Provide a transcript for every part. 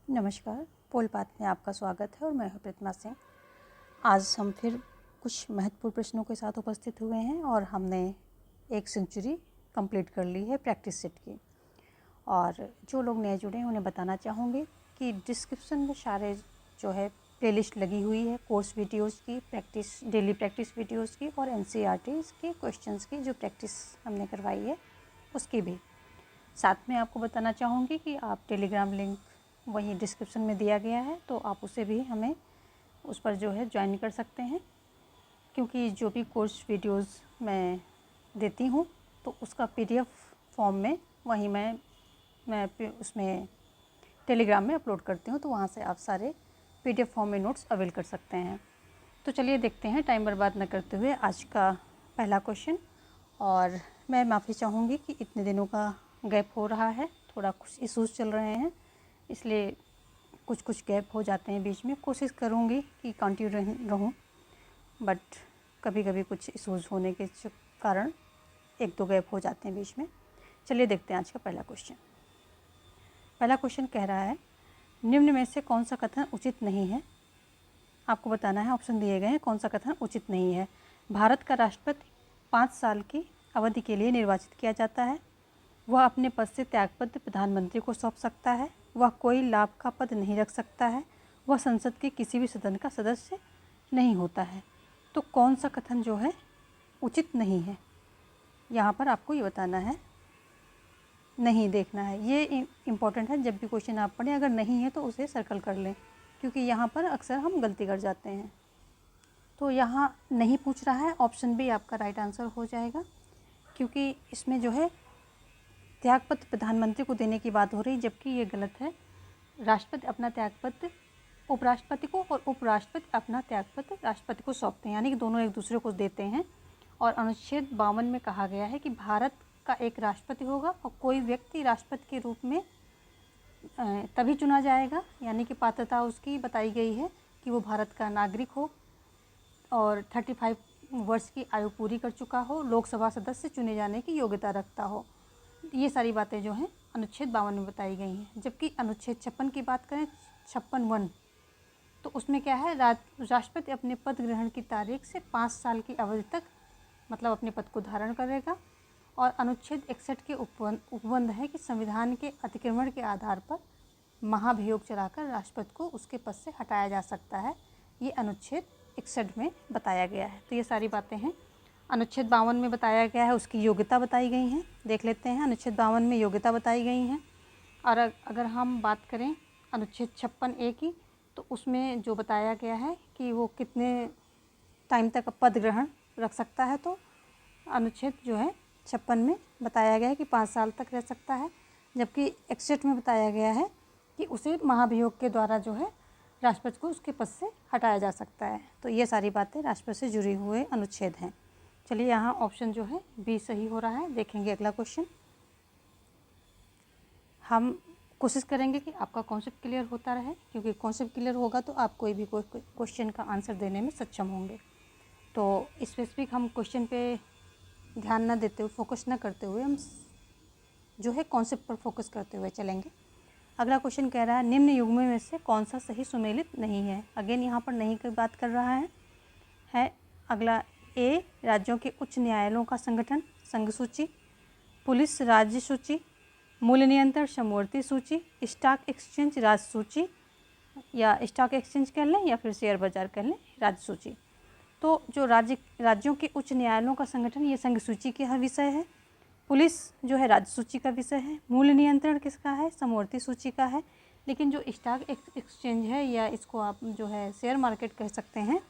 नमस्कार, पोल पाथ में आपका स्वागत है और मैं हूं प्रतिमा सिंह। आज हम फिर कुछ महत्वपूर्ण प्रश्नों के साथ उपस्थित हुए हैं और हमने 1 सेंचुरी कंप्लीट कर ली है प्रैक्टिस सेट की। और जो लोग नए जुड़े हैं उन्हें बताना चाहूँगी कि डिस्क्रिप्शन में सारे जो है प्लेलिस्ट लगी हुई है कोर्स वीडियोज़ की, डेली प्रैक्टिस वीडियोज़ की और NCERTs की क्वेश्चंस की जो प्रैक्टिस हमने करवाई है उसकी भी। साथ में आपको बताना चाहूँगी कि आप टेलीग्राम लिंक वहीं डिस्क्रिप्शन में दिया गया है, तो आप उसे भी हमें उस पर जो है ज्वाइन कर सकते हैं, क्योंकि जो भी कोर्स वीडियोज़ मैं देती हूँ तो उसका PDF फॉर्म में वहीं मैं उसमें टेलीग्राम में अपलोड करती हूँ, तो वहाँ से आप सारे PDF फॉर्म में नोट्स अवेल कर सकते हैं। तो चलिए देखते हैं टाइम बर्बाद न करते हुए आज का पहला क्वेश्चन। और मैं माफ़ी चाहूँगी कि इतने दिनों का गैप हो रहा है, थोड़ा कुछ इश्यूज़ चल रहे हैं, इसलिए कुछ गैप हो जाते हैं बीच में। कोशिश करूँगी कि कंटिन्यू रहूँ, बट कभी कभी कुछ इश्यूज़ होने के कारण 1-2 गैप हो जाते हैं बीच में। चलिए देखते हैं आज का पहला क्वेश्चन। पहला क्वेश्चन कह रहा है, निम्न में से कौन सा कथन उचित नहीं है। आपको बताना है, ऑप्शन दिए गए हैं कौन सा कथन उचित नहीं है। भारत का राष्ट्रपति 5 साल की अवधि के लिए निर्वाचित किया जाता है। वह अपने पद से त्यागपत्र प्रधानमंत्री को सौंप सकता है। वह कोई लाभ का पद नहीं रख सकता है। वह संसद के किसी भी सदन का सदस्य नहीं होता है। तो कौन सा कथन जो है उचित नहीं है, यहाँ पर आपको ये बताना है, नहीं देखना है। ये इम्पॉर्टेंट है, जब भी क्वेश्चन आप पढ़ें अगर नहीं है तो उसे सर्कल कर लें, क्योंकि यहाँ पर अक्सर हम गलती कर जाते हैं। तो यहाँ नहीं पूछ रहा है, ऑप्शन बी आपका राइट आंसर हो जाएगा, क्योंकि इसमें जो है त्यागपत्र प्रधानमंत्री को देने की बात हो रही, जबकि ये गलत है। राष्ट्रपति अपना त्यागपत्र उपराष्ट्रपति को और उपराष्ट्रपति अपना त्यागपत्र राष्ट्रपति को सौंपते हैं, यानी कि दोनों एक दूसरे को देते हैं। और अनुच्छेद 52 में कहा गया है कि भारत का एक राष्ट्रपति होगा और कोई व्यक्ति राष्ट्रपति के रूप में तभी चुना जाएगा, यानी कि पात्रता उसकी बताई गई है कि वो भारत का नागरिक हो और 35 वर्ष की आयु पूरी कर चुका हो, लोकसभा सदस्य चुने जाने की योग्यता रखता हो। ये सारी बातें जो हैं अनुच्छेद 52 में बताई गई हैं। जबकि अनुच्छेद 56 की बात करें, 56(1), तो उसमें क्या है, राष्ट्रपति अपने पद ग्रहण की तारीख से 5 साल की अवधि तक मतलब अपने पद को धारण करेगा। और अनुच्छेद 61 के उपबंध है कि संविधान के अतिक्रमण के आधार पर महाभियोग चलाकर राष्ट्रपति को उसके पद से हटाया जा सकता है। ये अनुच्छेद 61 में बताया गया है। तो ये सारी बातें हैं अनुच्छेद 52 में बताया गया है, उसकी योग्यता बताई गई हैं। देख लेते हैं, अनुच्छेद 52 में योग्यता बताई गई हैं। और अगर हम बात करें अनुच्छेद 56(a) की, तो उसमें जो बताया गया है कि वो कितने टाइम तक पद ग्रहण रख सकता है, तो अनुच्छेद जो है 56 में बताया गया है कि 5 साल तक रह सकता है। जबकि 61 में बताया गया है कि उसे महाभियोग के द्वारा जो है राष्ट्रपति को उसके पद से हटाया जा सकता है। तो ये सारी बातें राष्ट्रपति से जुड़े हुए अनुच्छेद हैं। चलिए, यहाँ ऑप्शन जो है बी सही हो रहा है। देखेंगे अगला क्वेश्चन। हम कोशिश करेंगे कि आपका कॉन्सेप्ट क्लियर होता रहे, क्योंकि कॉन्सेप्ट क्लियर होगा तो आप कोई भी क्वेश्चन का आंसर देने में सक्षम होंगे। तो स्पेसिफिक हम क्वेश्चन पे ध्यान न देते हुए, फोकस न करते हुए, हम जो है कॉन्सेप्ट पर फोकस करते हुए चलेंगे। अगला क्वेश्चन कह रहा है, निम्न युग्मों में से कौन सा सही सुमेलित नहीं है। अगेन यहाँ पर नहीं की बात कर रहा है। अगला ए, राज्यों के उच्च न्यायालयों का संगठन संघ सूची, पुलिस राज्य सूची, मूल्य नियंत्रण समवर्ती सूची, स्टॉक एक्सचेंज राज्य सूची, या स्टॉक एक्सचेंज कह लें या फिर शेयर बाजार कह लें, राज्य सूची। तो जो राज्यों के उच्च न्यायालयों का संगठन, ये संघ सूची का विषय है। पुलिस जो है राज्य सूची का विषय है। मूल्य नियंत्रण किसका है, समवर्ती सूची का है। लेकिन जो स्टॉक एक्सचेंज है, या इसको आप जो है शेयर मार्केट कह सकते हैं,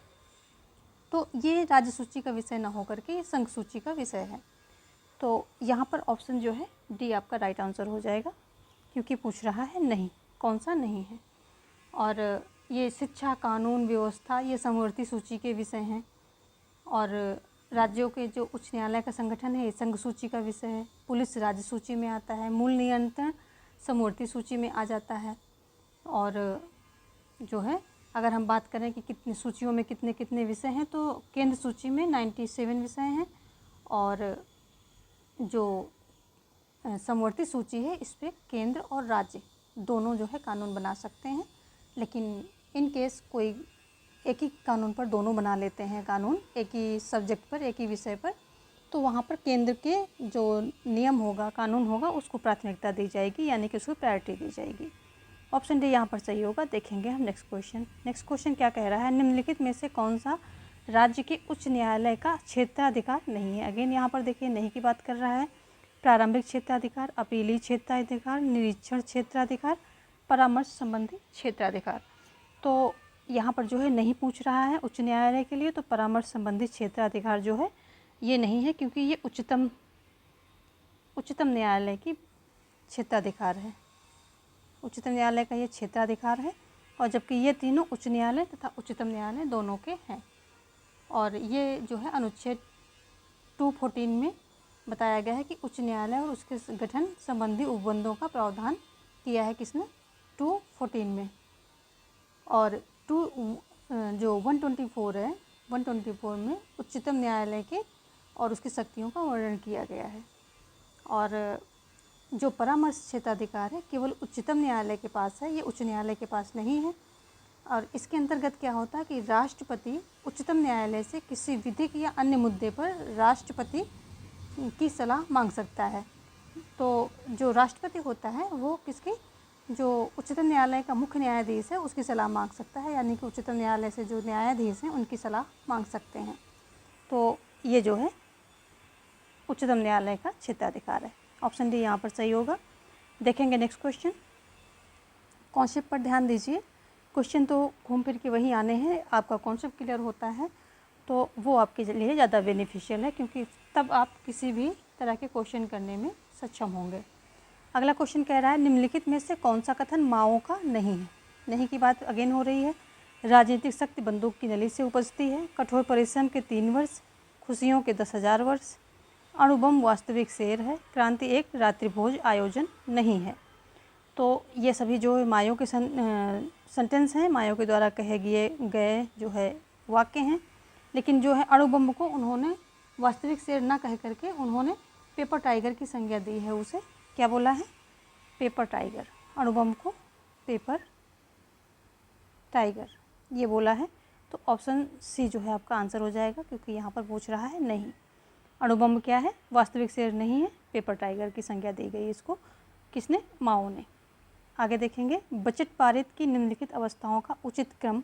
तो ये राज्य सूची का विषय न होकर के संघ सूची का विषय है। तो यहाँ पर ऑप्शन जो है डी आपका राइट आंसर हो जाएगा, क्योंकि पूछ रहा है नहीं, कौन सा नहीं है। और ये शिक्षा, कानून व्यवस्था, ये समवर्ती सूची के विषय हैं। और राज्यों के जो उच्च न्यायालय का संगठन है, ये संघ सूची का विषय है। पुलिस राज्य सूची में आता है। मूल नियंत्रण समवर्ती सूची में आ जाता है। और जो है अगर हम बात करें कि कितनी सूचियों में कितने कितने विषय हैं, तो केंद्र सूची में 97 विषय हैं। और जो समवर्ती सूची है, इस पर केंद्र और राज्य दोनों जो है कानून बना सकते हैं। लेकिन इन केस कोई एक ही कानून पर दोनों बना लेते हैं कानून, एक ही सब्जेक्ट पर, एक ही विषय पर, तो वहाँ पर केंद्र के जो नियम होगा, कानून होगा, उसको प्राथमिकता दी जाएगी, यानी कि उसको प्रायोरिटी दी जाएगी। ऑप्शन डी यहाँ पर सही होगा। देखेंगे हम नेक्स्ट क्वेश्चन। नेक्स्ट क्वेश्चन क्या कह रहा है, निम्नलिखित में से कौन सा राज्य के उच्च न्यायालय का क्षेत्राधिकार नहीं है। अगेन यहाँ पर देखिए नहीं की बात कर रहा है। प्रारंभिक क्षेत्राधिकार, अपीली क्षेत्राधिकार, निरीक्षण क्षेत्राधिकार, परामर्श संबंधी क्षेत्राधिकार। तो यहाँ पर जो है नहीं पूछ रहा है उच्च न्यायालय के लिए, तो परामर्श संबंधी क्षेत्राधिकार जो है ये नहीं है, क्योंकि ये उच्चतम न्यायालय की क्षेत्राधिकार है। उच्चतम न्यायालय का ये क्षेत्राधिकार है, और जबकि ये तीनों उच्च न्यायालय तथा उच्चतम न्यायालय दोनों के हैं। और ये जो है अनुच्छेद 214 में बताया गया है कि उच्च न्यायालय और उसके गठन संबंधी उपबंधों का प्रावधान किया है किसने, 214 में। और जो 124 है, 124 में उच्चतम न्यायालय के और उसकी शक्तियों का वर्णन किया गया है। और जो परामर्श क्षेत्राधिकार है केवल उच्चतम न्यायालय के पास है, ये उच्च न्यायालय के पास नहीं है। और इसके अंतर्गत क्या होता है कि राष्ट्रपति उच्चतम न्यायालय से किसी विधिक या अन्य मुद्दे पर राष्ट्रपति की सलाह मांग सकता है। तो जो राष्ट्रपति होता है वो किसकी, जो उच्चतम न्यायालय का मुख्य न्यायाधीश है उसकी सलाह मांग सकता है, यानी कि उच्चतम न्यायालय से जो न्यायाधीश हैं उनकी सलाह मांग सकते हैं। तो ये जो है उच्चतम न्यायालय का क्षेत्राधिकार है। ऑप्शन डी यहाँ पर सही होगा। देखेंगे नेक्स्ट क्वेश्चन। कॉन्सेप्ट पर ध्यान दीजिए। क्वेश्चन तो घूम फिर के वही आने हैं, आपका कॉन्सेप्ट क्लियर होता है तो वो आपके लिए ज़्यादा बेनिफिशियल है, क्योंकि तब आप किसी भी तरह के क्वेश्चन करने में सक्षम होंगे। अगला क्वेश्चन कह रहा है निम्नलिखित में से कौन सा कथन माओ का नहीं है। नहीं की बात अगेन हो रही है। राजनीतिक शक्ति बंदूक की नली से उपजती है, कठोर परिश्रम के 3 वर्ष, खुशियों के 10,000 वर्ष, अणुबम वास्तविक शेर है, क्रांति एक रात्रिभोज आयोजन नहीं है। तो ये सभी जो मायों के सेंटेंस हैं, मायों के द्वारा कहे गए जो है वाक्य हैं। लेकिन जो है अणुबम को उन्होंने वास्तविक शेर ना कह करके उन्होंने पेपर टाइगर की संज्ञा दी है। उसे क्या बोला है, पेपर टाइगर। अणुबम को पेपर टाइगर ये बोला है। तो ऑप्शन सी जो है आपका आंसर हो जाएगा, क्योंकि यहाँ पर पूछ रहा है नहीं। अणुबम क्या है, वास्तविक शेर नहीं है, पेपर टाइगर की संज्ञा दी गई इसको, किसने, माओ ने। आगे देखेंगे। बजट पारित की निम्नलिखित अवस्थाओं का उचित क्रम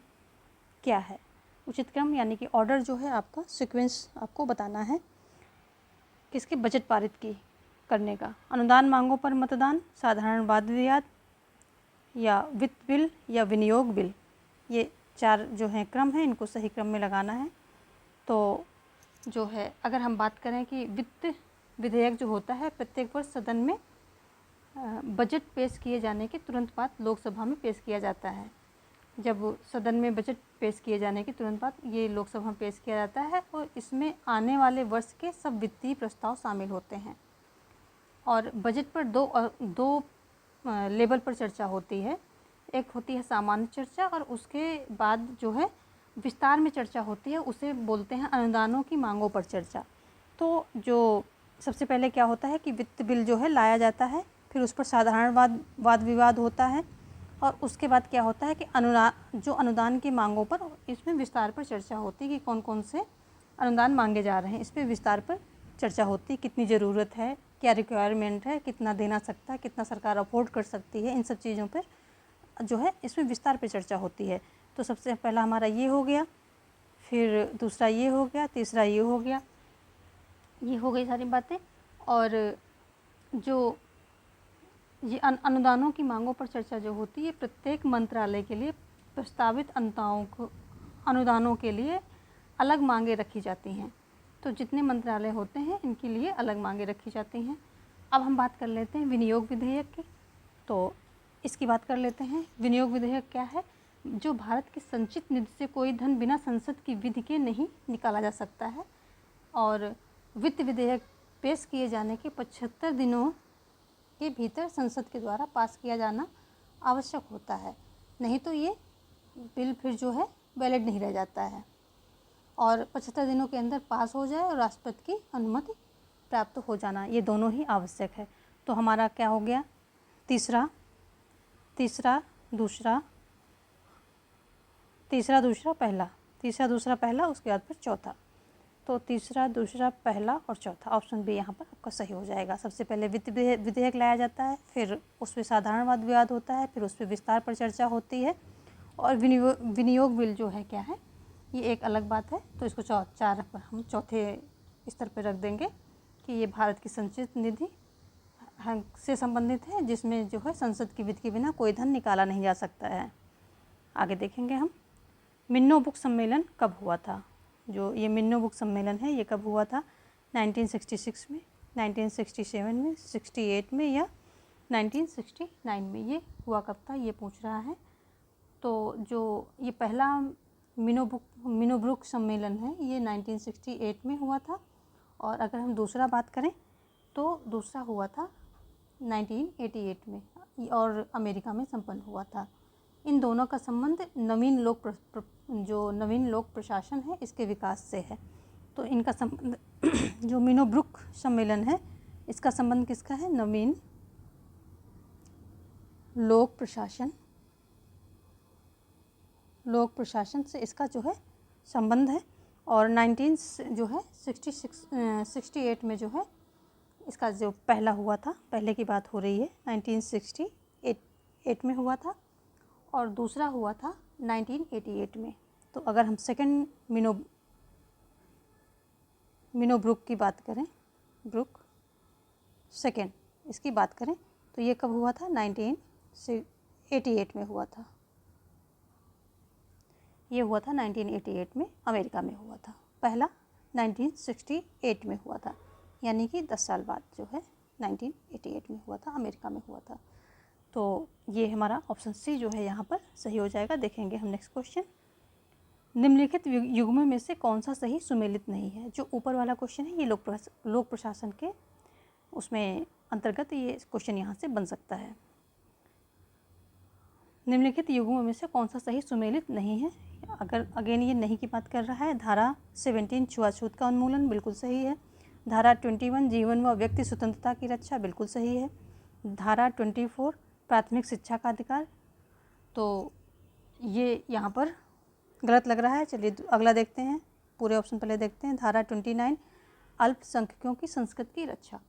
क्या है। उचित क्रम यानी कि ऑर्डर जो है आपका, सीक्वेंस आपको बताना है किसके, बजट पारित की करने का। अनुदान मांगों पर मतदान, साधारण वाद विवाद, या वित्त बिल, या विनियोग बिल। ये 4 जो हैं क्रम हैं, इनको सही क्रम में लगाना है। तो जो है अगर हम बात करें कि वित्त विधेयक जो होता है प्रत्येक वर्ष सदन में बजट पेश किए जाने के तुरंत बाद लोकसभा में पेश किया जाता है। जब सदन में बजट पेश किए जाने के तुरंत बाद ये लोकसभा में पेश किया जाता है, और इसमें आने वाले वर्ष के सब वित्तीय प्रस्ताव शामिल होते हैं। और बजट पर दो लेवल पर चर्चा होती है। एक होती है सामान्य चर्चा, और उसके बाद जो है विस्तार में चर्चा होती है, उसे बोलते हैं अनुदानों की मांगों पर चर्चा। तो जो सबसे पहले क्या होता है कि वित्त बिल जो है लाया जाता है, फिर उस पर साधारण वाद विवाद होता है, और उसके बाद क्या होता है कि अनुदान की मांगों पर इसमें विस्तार पर चर्चा होती है कि कौन कौन से अनुदान मांगे जा रहे हैं। इस पर विस्तार पर चर्चा होती है, कितनी ज़रूरत है, क्या रिक्वायरमेंट है, कितना देना सकता है, कितना सरकार अफोर्ड कर सकती है, इन सब चीज़ों पर जो है इसमें विस्तार पर चर्चा होती है। तो सबसे पहला हमारा ये हो गया, फिर दूसरा ये हो गया, तीसरा ये हो गया, ये हो गई सारी बातें। और जो ये अनुदानों की मांगों पर चर्चा जो होती है, प्रत्येक मंत्रालय के लिए प्रस्तावित अनुदानों के लिए अलग मांगे रखी जाती हैं। तो जितने मंत्रालय होते हैं इनके लिए अलग मांगे रखी जाती हैं। अब हम बात कर लेते हैं विनियोग विधेयक की। तो इसकी बात कर लेते हैं। विनियोग विधेयक क्या है, जो भारत के संचित निधि से कोई धन बिना संसद की विधि के नहीं निकाला जा सकता है, और वित्त विधेयक पेश किए जाने के 75 दिनों के भीतर संसद के द्वारा पास किया जाना आवश्यक होता है, नहीं तो ये बिल फिर जो है वैलिड नहीं रह जाता है। और 75 दिनों के अंदर पास हो जाए और राष्ट्रपति की अनुमति प्राप्त हो जाना, ये दोनों ही आवश्यक है। तो हमारा क्या हो गया, तीसरा तीसरा दूसरा, तीसरा दूसरा पहला, तीसरा दूसरा पहला, उसके बाद फिर चौथा। तो तीसरा दूसरा पहला और चौथा, ऑप्शन बी यहाँ पर आपका सही हो जाएगा। सबसे पहले वित्त विधेयक लाया जाता है, फिर उस पर साधारण वाद विवाद होता है, फिर उस पर विस्तार पर चर्चा होती है, और विनियोग बिल जो है क्या है, ये एक अलग बात है। तो इसको चार पर हम चौथे स्तर पर रख देंगे कि ये भारत की संचित निधि से संबंधित है, जिसमें जो है संसद की विधि के बिना कोई धन निकाला नहीं जा सकता है। आगे देखेंगे हम, मिन्नो बुक सम्मेलन कब हुआ था। जो ये मिन्नो बुक सम्मेलन है ये कब हुआ था, 1966 में, 1967 में, 68 में या 1969 में, ये हुआ कब था ये पूछ रहा है। तो जो ये पहला मिनो बुक सम्मेलन है ये 1968 में हुआ था, और अगर हम दूसरा बात करें तो दूसरा हुआ था 1988 में, और अमेरिका में संपन्न हुआ था। इन दोनों का संबंध नवीन लोक प्रशासन है इसके विकास से है। तो इनका संबंध जो मिनो ब्रुक सम्मेलन है इसका संबंध किसका है, नवीन लोक प्रशासन से इसका जो है संबंध है। और 68 में जो है इसका जो पहला हुआ था, पहले की बात हो रही है, 1968 में हुआ था, और दूसरा हुआ था 1988 में। तो अगर हम सेकंड मिनो ब्रुक की बात करें, ब्रुक सेकंड इसकी बात करें तो ये कब हुआ था, 1988 में हुआ था। ये हुआ था 1988 में, अमेरिका में हुआ था। पहला 1968 में हुआ था, यानी कि 10 साल बाद जो है 1988 में हुआ था, अमेरिका में हुआ था। तो ये हमारा ऑप्शन सी जो है यहाँ पर सही हो जाएगा। देखेंगे हम नेक्स्ट क्वेश्चन, निम्नलिखित युग्मों में से कौन सा सही सुमेलित नहीं है। जो ऊपर वाला क्वेश्चन है ये लोक प्रशासन के उसमें अंतर्गत ये क्वेश्चन यहाँ से बन सकता है। निम्नलिखित युग्मों में से कौन सा सही सुमेलित नहीं है। अगर अगेन ये नहीं की बात कर रहा है, धारा 17 छुआछूत का उन्मूलन बिल्कुल सही है। धारा 21 जीवन व व्यक्ति स्वतंत्रता की रक्षा बिल्कुल सही है। धारा 24 प्राथमिक शिक्षा का अधिकार, तो ये यहाँ पर गलत लग रहा है। चलिए अगला देखते हैं, पूरे ऑप्शन पहले देखते हैं। धारा 29 अल्पसंख्यकों की संस्कृति की रक्षा,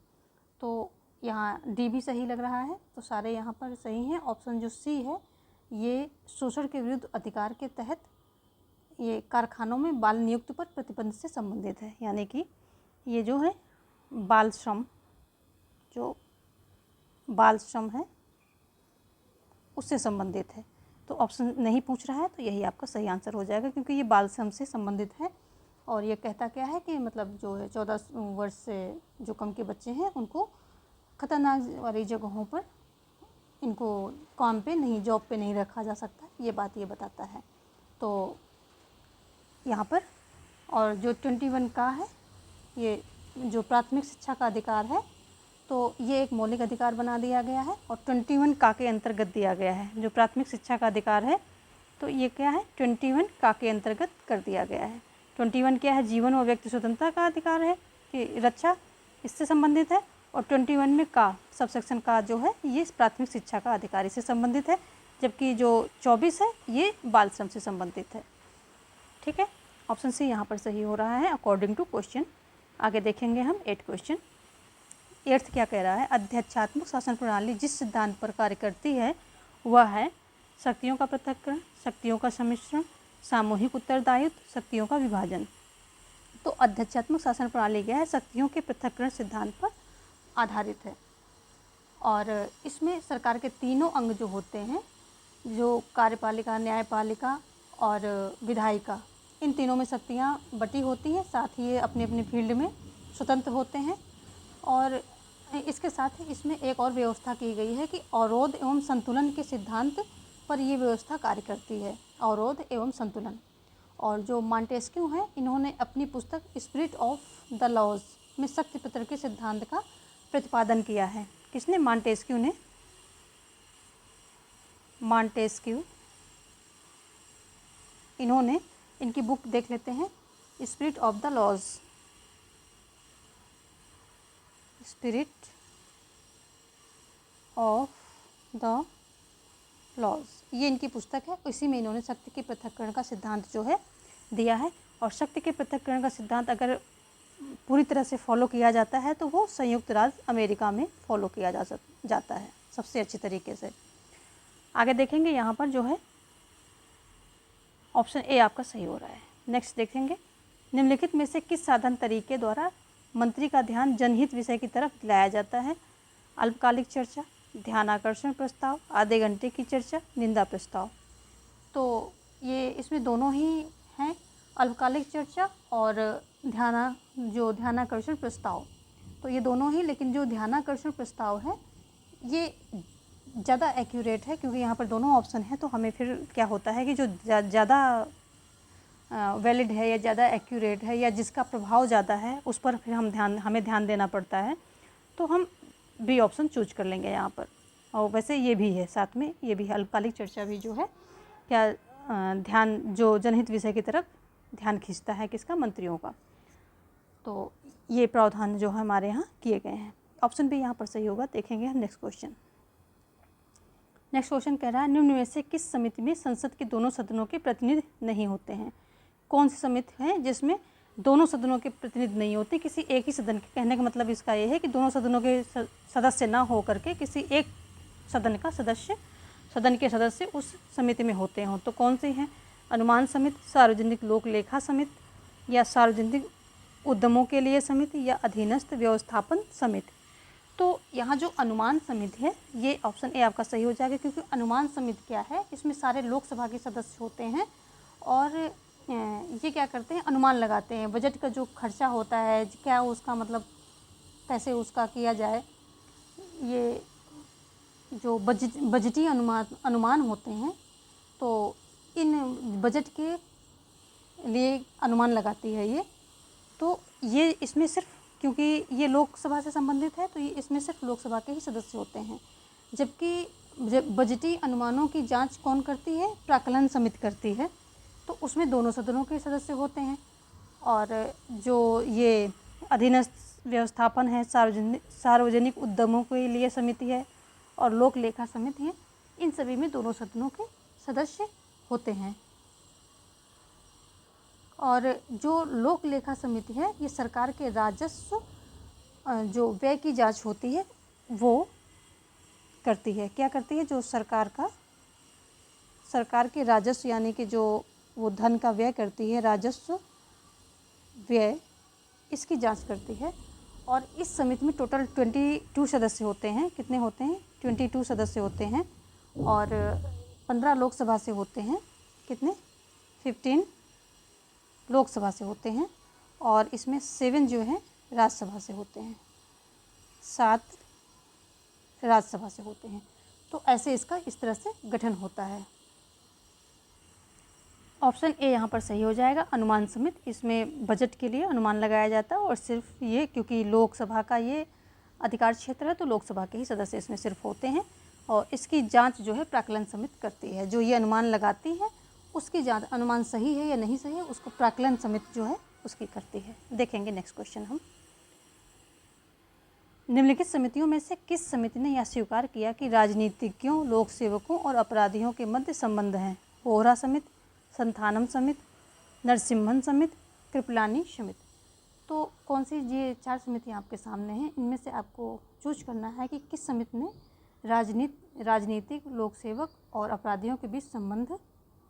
तो यहाँ डी भी सही लग रहा है, तो सारे यहाँ पर सही हैं। ऑप्शन जो सी है ये शोषण के विरुद्ध अधिकार के तहत ये कारखानों में बाल नियुक्ति पर प्रतिबंध से संबंधित है, यानी कि ये जो है बाल श्रम, जो बाल श्रम है उससे संबंधित है। तो ऑप्शन नहीं पूछ रहा है तो यही आपका सही आंसर हो जाएगा, क्योंकि ये बाल श्रम से संबंधित है। और ये कहता क्या है कि मतलब जो है 14 वर्ष से जो कम के बच्चे हैं उनको खतरनाक वाली जगहों पर इनको काम पे नहीं, जॉब पे नहीं रखा जा सकता, ये बात ये बताता है। तो यहाँ पर और जो 21 का है ये जो प्राथमिक शिक्षा का अधिकार है, तो ये एक मौलिक अधिकार बना दिया गया है और 21 का के अंतर्गत दिया गया है। जो प्राथमिक शिक्षा का अधिकार है तो ये क्या है, 21 का के अंतर्गत कर दिया गया है। 21 क्या है, जीवन और व्यक्ति स्वतंत्रता का अधिकार है कि रक्षा, इससे संबंधित है। और 21 में का सबसेक्शन का जो है ये प्राथमिक शिक्षा का अधिकार से संबंधित है, जबकि जो 24 है ये बाल श्रम से संबंधित है। ठीक है, ऑप्शन सी यहाँ पर सही हो रहा है अकॉर्डिंग टू क्वेश्चन। आगे देखेंगे हम 8 क्वेश्चन। 8th क्या कह रहा है, अध्यक्षात्मक शासन प्रणाली जिस सिद्धांत पर कार्य करती है वह है शक्तियों का पृथक्करण, शक्तियों का सम्मिश्रण, सामूहिक उत्तरदायित्व, शक्तियों का विभाजन। तो अध्यक्षात्मक शासन प्रणाली क्या है, शक्तियों के पृथक्करण सिद्धांत पर आधारित है। और इसमें सरकार के तीनों अंग जो होते हैं, जो कार्यपालिका, न्यायपालिका और विधायिका, इन तीनों में शक्तियाँ बटी होती हैं। साथ ही ये अपने अपने फील्ड में स्वतंत्र होते हैं। और इसके साथ ही इसमें एक और व्यवस्था की गई है कि अवरोध एवं संतुलन के सिद्धांत पर ये व्यवस्था कार्य करती है, अवरोध एवं संतुलन। और जो मॉन्टेस्क्यू हैं, इन्होंने अपनी पुस्तक स्पिरिट ऑफ द लॉज में शक्ति पत्र के सिद्धांत का प्रतिपादन किया है। किसने, मॉन्टेस्क्यू ने। मॉन्टेस्क्यू, इन्होंने, इनकी बुक देख लेते हैं, spirit of the laws, spirit of the laws. ये इनकी पुस्तक है, इसी में इन्होंने शक्ति के पृथक्करण का सिद्धांत जो है दिया है। और शक्ति के पृथक्करण का सिद्धांत अगर पूरी तरह से फॉलो किया जाता है तो वो संयुक्त राज्य अमेरिका में फॉलो किया जाता है सबसे अच्छी तरीके से। आगे देखेंगे यहाँ पर जो है ऑप्शन ए आपका सही हो रहा है। नेक्स्ट देखेंगे, निम्नलिखित में से किस साधन तरीके द्वारा मंत्री का ध्यान जनहित विषय की तरफ लाया जाता है? अल्पकालिक चर्चा, ध्यान आकर्षण प्रस्ताव, आधे घंटे की चर्चा, निंदा प्रस्ताव। तो ये इसमें दोनों ही हैं, अल्पकालिक चर्चा और ध्यानाकर्षण प्रस्ताव। तो ये दोनों ही, लेकिन जो ध्यानाकर्षण प्रस्ताव है ये ज़्यादा एक्यूरेट है, क्योंकि यहाँ पर दोनों ऑप्शन हैं। तो हमें फिर क्या होता है कि जो ज़्यादा वैलिड है या ज़्यादा एक्यूरेट है या जिसका प्रभाव ज़्यादा है उस पर फिर हमें ध्यान देना पड़ता है। तो हम बी ऑप्शन चूज कर लेंगे यहाँ पर। और वैसे ये भी है, साथ में ये भी है, अल्पकालिक चर्चा भी जो है क्या ध्यान जो जनहित विषय की तरफ ध्यान खींचता है किसका? मंत्रियों का। तो ये प्रावधान जो हमारे यहाँ किए गए हैं। ऑप्शन बी यहाँ पर सही होगा। देखेंगे हम नेक्स्ट क्वेश्चन। नेक्स्ट क्वेश्चन कह रहा है, निम्न में से किस समिति में संसद के दोनों सदनों के प्रतिनिधि नहीं होते हैं? कौन सी समिति है जिसमें दोनों सदनों के प्रतिनिधि नहीं होते? किसी एक ही सदन के, कहने का मतलब इसका ये है कि दोनों सदनों के सदस्य ना हो करके किसी एक सदन के सदस्य उस समिति में होते हों। तो कौन सी है? अनुमान समिति, सार्वजनिक लोक लेखा समिति, या सार्वजनिक उद्यमों के लिए समिति, या अधीनस्थ व्यवस्थापन समिति। तो यहाँ जो अनुमान समिति है ये ऑप्शन ए आपका सही हो जाएगा, क्योंकि अनुमान समिति क्या है, इसमें सारे लोकसभा के सदस्य होते हैं और ये क्या करते हैं, अनुमान लगाते हैं बजट का जो खर्चा होता है, क्या उसका मतलब कैसे उसका किया जाए। ये जो बजटीय अनुमान होते हैं तो इन बजट के लिए अनुमान लगाती है ये। तो ये इसमें सिर्फ, क्योंकि ये लोकसभा से संबंधित है तो ये इसमें सिर्फ लोकसभा के ही सदस्य होते हैं। जबकि बजटीय अनुमानों की जांच कौन करती है? प्राक्कलन समिति करती है। तो उसमें दोनों सदनों के सदस्य होते हैं। और जो ये अधीनस्थ व्यवस्थापन है, सार्वजनिक उद्यमों के लिए समिति है और लोक लेखा समिति है, इन सभी में दोनों सदनों के सदस्य होते हैं। और जो लोक लेखा समिति है ये सरकार के राजस्व जो व्यय की जांच होती है वो करती है। क्या करती है? जो सरकार के राजस्व यानी कि जो वो धन का व्यय करती है, राजस्व व्यय, इसकी जांच करती है। और इस समिति में टोटल 22 सदस्य होते हैं। कितने होते हैं? 22 सदस्य होते हैं। और 15 लोकसभा से होते हैं। कितने? 15 लोकसभा से होते हैं। और इसमें 7 जो हैं राज्यसभा से होते हैं, 7 राज्यसभा से होते हैं। तो ऐसे इसका इस तरह से गठन होता है। ऑप्शन ए यहाँ पर सही हो जाएगा, अनुमान समिति। इसमें बजट के लिए अनुमान लगाया जाता है और सिर्फ ये, क्योंकि लोकसभा का ये अधिकार क्षेत्र है तो लोकसभा के ही सदस्य इसमें सिर्फ होते हैं। और इसकी जांच जो है प्राक्कलन समिति करती है। जो ये अनुमान लगाती है उसकी जांच, अनुमान सही है या नहीं सही है, उसको प्राक्कलन समिति जो है उसकी करती है। देखेंगे नेक्स्ट क्वेश्चन हम। निम्नलिखित समितियों में से किस समिति ने यह स्वीकार किया कि राजनीतिज्ञों, लोक सेवकों और अपराधियों के मध्य संबंध हैं? वोहरा समिति, संथानम समिति, नरसिम्हन समिति, कृपलानी समिति। तो कौन सी, ये 4 समितियाँ आपके सामने हैं, इनमें से आपको चूज करना है कि किस समिति ने राजनीतिक, लोक सेवक और अपराधियों के बीच संबंध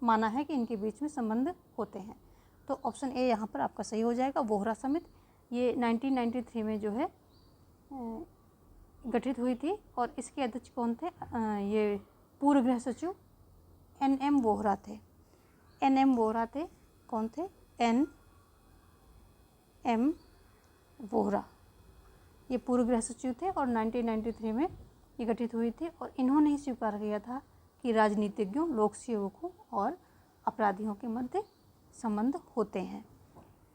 माना है कि इनके बीच में संबंध होते हैं। तो ऑप्शन ए यहाँ पर आपका सही हो जाएगा, वोहरा समिति। ये 1993 में जो है गठित हुई थी और इसके अध्यक्ष कौन थे? ये पूर्व गृह सचिव NM वोहरा थे। NM वोहरा थे। कौन थे? NM वोहरा, ये पूर्व गृह सचिव थे और 1993 में ये गठित हुई थी। और इन्होंने ही स्वीकार किया था कि राजनीतिज्ञों, लोक सेवकों और अपराधियों के मध्य संबंध होते हैं।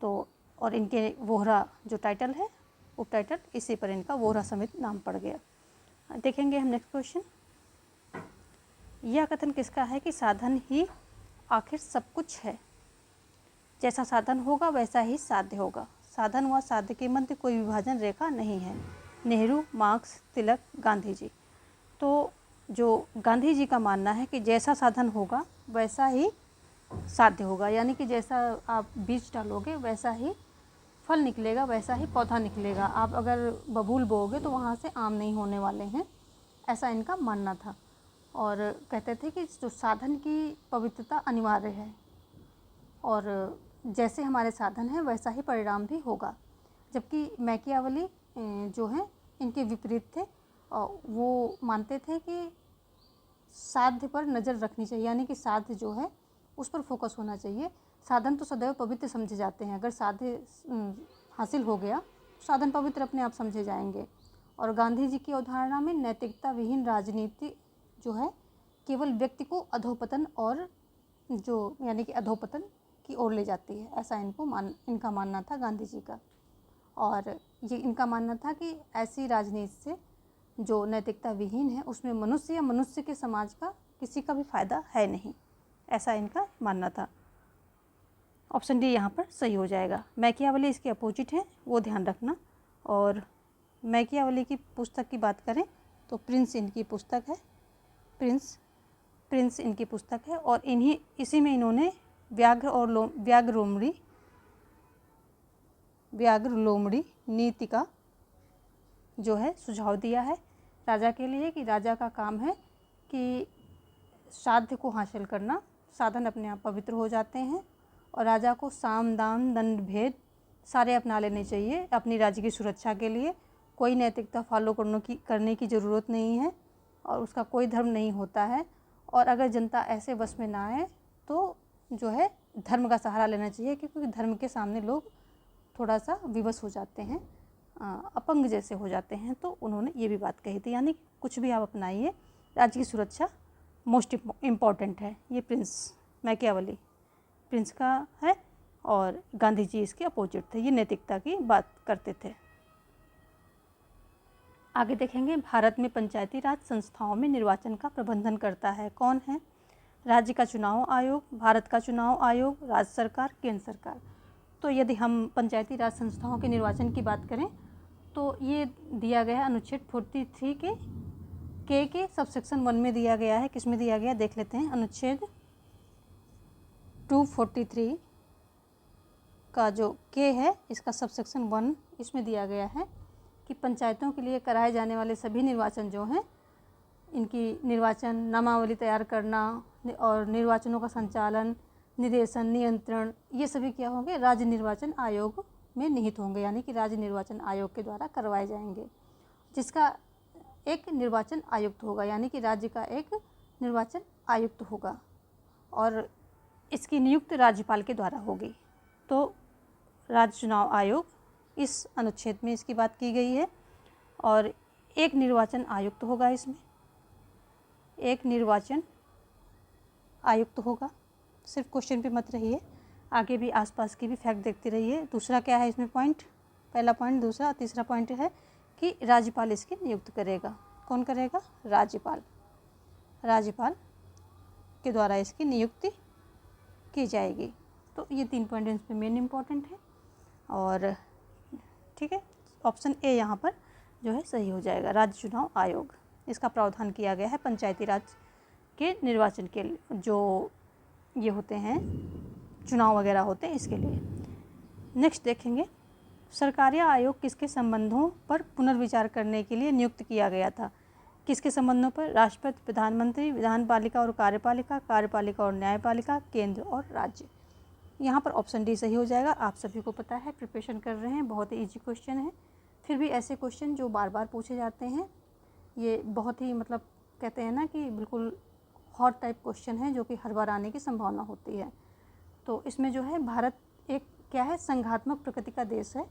तो और इनके वोहरा जो टाइटल है, उप टाइटल, इसी पर इनका वोहरा समिति नाम पड़ गया। देखेंगे हम नेक्स्ट क्वेश्चन। यह कथन किसका है कि साधन ही आखिर सब कुछ है? जैसा साधन होगा वैसा ही साध्य होगा। साधन व साध्य के मध्य कोई विभाजन रेखा नहीं है। नेहरू, मार्क्स, तिलक, गांधी जी। तो जो गांधी जी का मानना है कि जैसा साधन होगा वैसा ही साध्य होगा, यानी कि जैसा आप बीज डालोगे वैसा ही फल निकलेगा, वैसा ही पौधा निकलेगा। आप अगर बबूल बोओगे तो वहाँ से आम नहीं होने वाले हैं, ऐसा इनका मानना था। और कहते थे कि जो साधन की पवित्रता अनिवार्य है और जैसे हमारे साधन हैं वैसा ही परिणाम भी होगा। जबकि मैकियावली जो हैं इनके विपरीत थे और वो मानते थे कि साध्य पर नज़र रखनी चाहिए, यानी कि साध्य जो है उस पर फोकस होना चाहिए। साधन तो सदैव पवित्र समझे जाते हैं, अगर साध्य हासिल हो गया तो साधन पवित्र अपने आप समझे जाएंगे। और गांधी जी की अवधारणा में नैतिकता विहीन राजनीति जो है केवल व्यक्ति को अधोपतन और जो यानी कि अधोपतन की ओर ले जाती है, ऐसा इनका मानना था गांधी जी का। और ये इनका मानना था कि ऐसी राजनीति से जो नैतिकता विहीन है उसमें मनुष्य या मनुष्य के समाज का किसी का भी फायदा है नहीं, ऐसा इनका मानना था। ऑप्शन डी यहाँ पर सही हो जाएगा। मैकियावली इसके अपोजिट है, वो ध्यान रखना। और मैकियावली की पुस्तक की बात करें तो प्रिंस इनकी पुस्तक है, प्रिंस इनकी पुस्तक है। और इसी में इन्होंने व्याघ्र लोमड़ी नीति का जो है सुझाव दिया है राजा के लिए, कि राजा का काम है कि साध्य को हासिल करना, साधन अपने आप पवित्र हो जाते हैं और राजा को साम दाम दंड भेद सारे अपना लेने चाहिए अपनी राज्य की सुरक्षा के लिए। कोई नैतिकता फॉलो करने की ज़रूरत नहीं है और उसका कोई धर्म नहीं होता है। और अगर जनता ऐसे बस में ना आए तो जो है धर्म का सहारा लेना चाहिए, क्योंकि धर्म के सामने लोग थोड़ा सा विवश हो जाते हैं, अपंग जैसे हो जाते हैं। तो उन्होंने ये भी बात कही थी, यानी कुछ भी आप अपनाइए, राज्य की सुरक्षा मोस्ट इम्पॉर्टेंट है। ये मैकियावली प्रिंस का है और गांधी जी इसके अपोजिट थे, ये नैतिकता की बात करते थे। आगे देखेंगे, भारत में पंचायती राज संस्थाओं में निर्वाचन का प्रबंधन करता है कौन है? राज्य का चुनाव आयोग, भारत का चुनाव आयोग, राज्य सरकार, केंद्र सरकार। तो यदि हम पंचायती राज संस्थाओं के निर्वाचन की बात करें तो ये दिया गया है अनुच्छेद 43 के सबसेक्शन 1 में दिया गया है। किस में दिया गया देख लेते हैं। अनुच्छेद 243 का जो के है इसका सबसेक्शन 1 इसमें दिया गया है कि पंचायतों के लिए कराए जाने वाले सभी निर्वाचन जो हैं, इनकी निर्वाचन नामावली तैयार करना और निर्वाचनों का संचालन, निर्देशन, नियंत्रण, ये सभी क्या होंगे? राज्य निर्वाचन आयोग में निहित होंगे, यानी कि राज्य निर्वाचन आयोग के द्वारा करवाए जाएंगे, जिसका एक निर्वाचन आयुक्त होगा, यानी कि राज्य का एक निर्वाचन आयुक्त होगा और इसकी नियुक्ति राज्यपाल के द्वारा होगी। तो राज्य चुनाव आयोग इस अनुच्छेद में इसकी बात की गई है और एक निर्वाचन आयुक्त होगा, इसमें एक निर्वाचन आयुक्त होगा। सिर्फ क्वेश्चन पे मत रहिए, आगे भी आसपास की भी फैक्ट देखते रहिए। दूसरा क्या है इसमें पॉइंट, पहला पॉइंट, दूसरा तीसरा पॉइंट है कि राज्यपाल इसकी नियुक्त करेगा। कौन करेगा? राज्यपाल। राज्यपाल के द्वारा इसकी नियुक्ति की जाएगी। तो ये 3 पॉइंट इसमें मेन इम्पॉर्टेंट है और ठीक है, ऑप्शन ए यहाँ पर जो है सही हो जाएगा। राज्य चुनाव आयोग, इसका प्रावधान किया गया है पंचायती राज के निर्वाचन के लिए, जो ये होते हैं चुनाव वगैरह होते हैं इसके लिए। नेक्स्ट देखेंगे, सरकारिया आयोग किसके संबंधों पर पुनर्विचार करने के लिए नियुक्त किया गया था? किसके संबंधों पर? राष्ट्रपति, प्रधानमंत्री, विधानपालिका और कार्यपालिका, कार्यपालिका और न्यायपालिका, केंद्र और राज्य। यहाँ पर ऑप्शन डी सही हो जाएगा। आप सभी को पता है, प्रिपरेशन कर रहे हैं, बहुत ही ईजी क्वेश्चन है। फिर भी ऐसे क्वेश्चन जो बार बार पूछे जाते हैं, ये बहुत ही मतलब कहते हैं ना कि बिल्कुल हॉट टाइप क्वेश्चन है, जो कि हर बार आने की संभावना होती है। तो इसमें जो है भारत एक क्या है, संघात्मक प्रकृति का देश है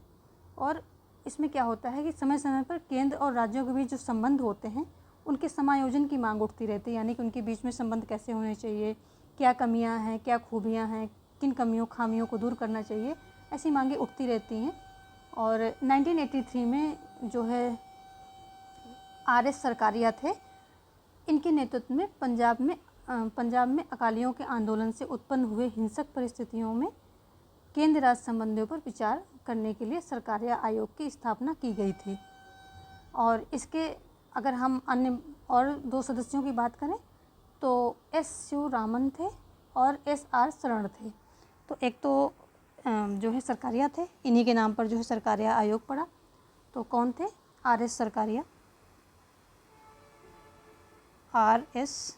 और इसमें क्या होता है कि समय समय पर केंद्र और राज्यों के बीच जो संबंध होते हैं उनके समायोजन की मांग उठती रहती है, यानी कि उनके बीच में संबंध कैसे होने चाहिए, क्या कमियां हैं, क्या खूबियां हैं, किन खामियों को दूर करना चाहिए, ऐसी मांगें उठती रहती हैं। और 1983 में जो है RS सरकारिया थे, इनके नेतृत्व में पंजाब में अकालियों के आंदोलन से उत्पन्न हुए हिंसक परिस्थितियों में केंद्र राज्य संबंधों पर विचार करने के लिए सरकारिया आयोग की स्थापना की गई थी। और इसके अगर हम अन्य और 2 सदस्यों की बात करें तो एस शिवरामन थे और एस आर शरण थे। तो एक तो जो है सरकारिया थे, इन्हीं के नाम पर जो है सरकारिया आयोग पड़ा। तो कौन थे? R S Sarkaria, R S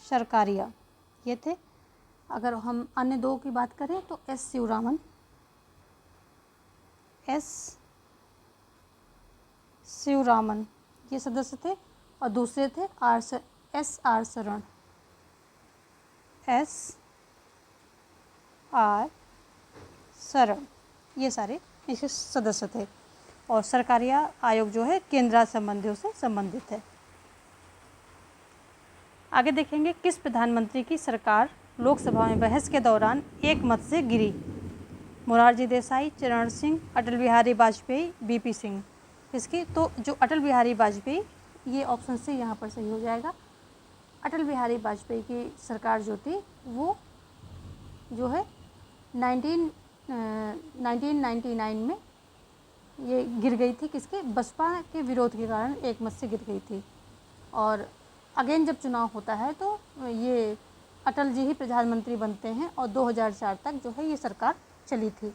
Sarkaria ये थे। अगर हम अन्य 2 की बात करें तो एस शिवरामन, एस शिवरामन ये सदस्य थे और दूसरे थे एस आर शरण, एस आर शरण ये सारे इसके सदस्य थे। और सरकारिया आयोग जो है केंद्र संबंधियों से संबंधित है। आगे देखेंगे, किस प्रधानमंत्री की सरकार लोकसभा में बहस के दौरान एक मत से गिरी? मोरारजी देसाई, चरण सिंह, अटल बिहारी वाजपेयी, बीपी सिंह। इसकी तो जो अटल बिहारी वाजपेयी, ये ऑप्शन से यहाँ पर सही हो जाएगा। अटल बिहारी वाजपेयी की सरकार जो थी वो जो है 1999 में ये गिर गई थी। किसके? बसपा के विरोध के कारण एक मत से गिर गई थी। और अगेन जब चुनाव होता है तो ये अटल जी ही प्रधानमंत्री बनते हैं और 2004 तक जो है ये सरकार चली थी।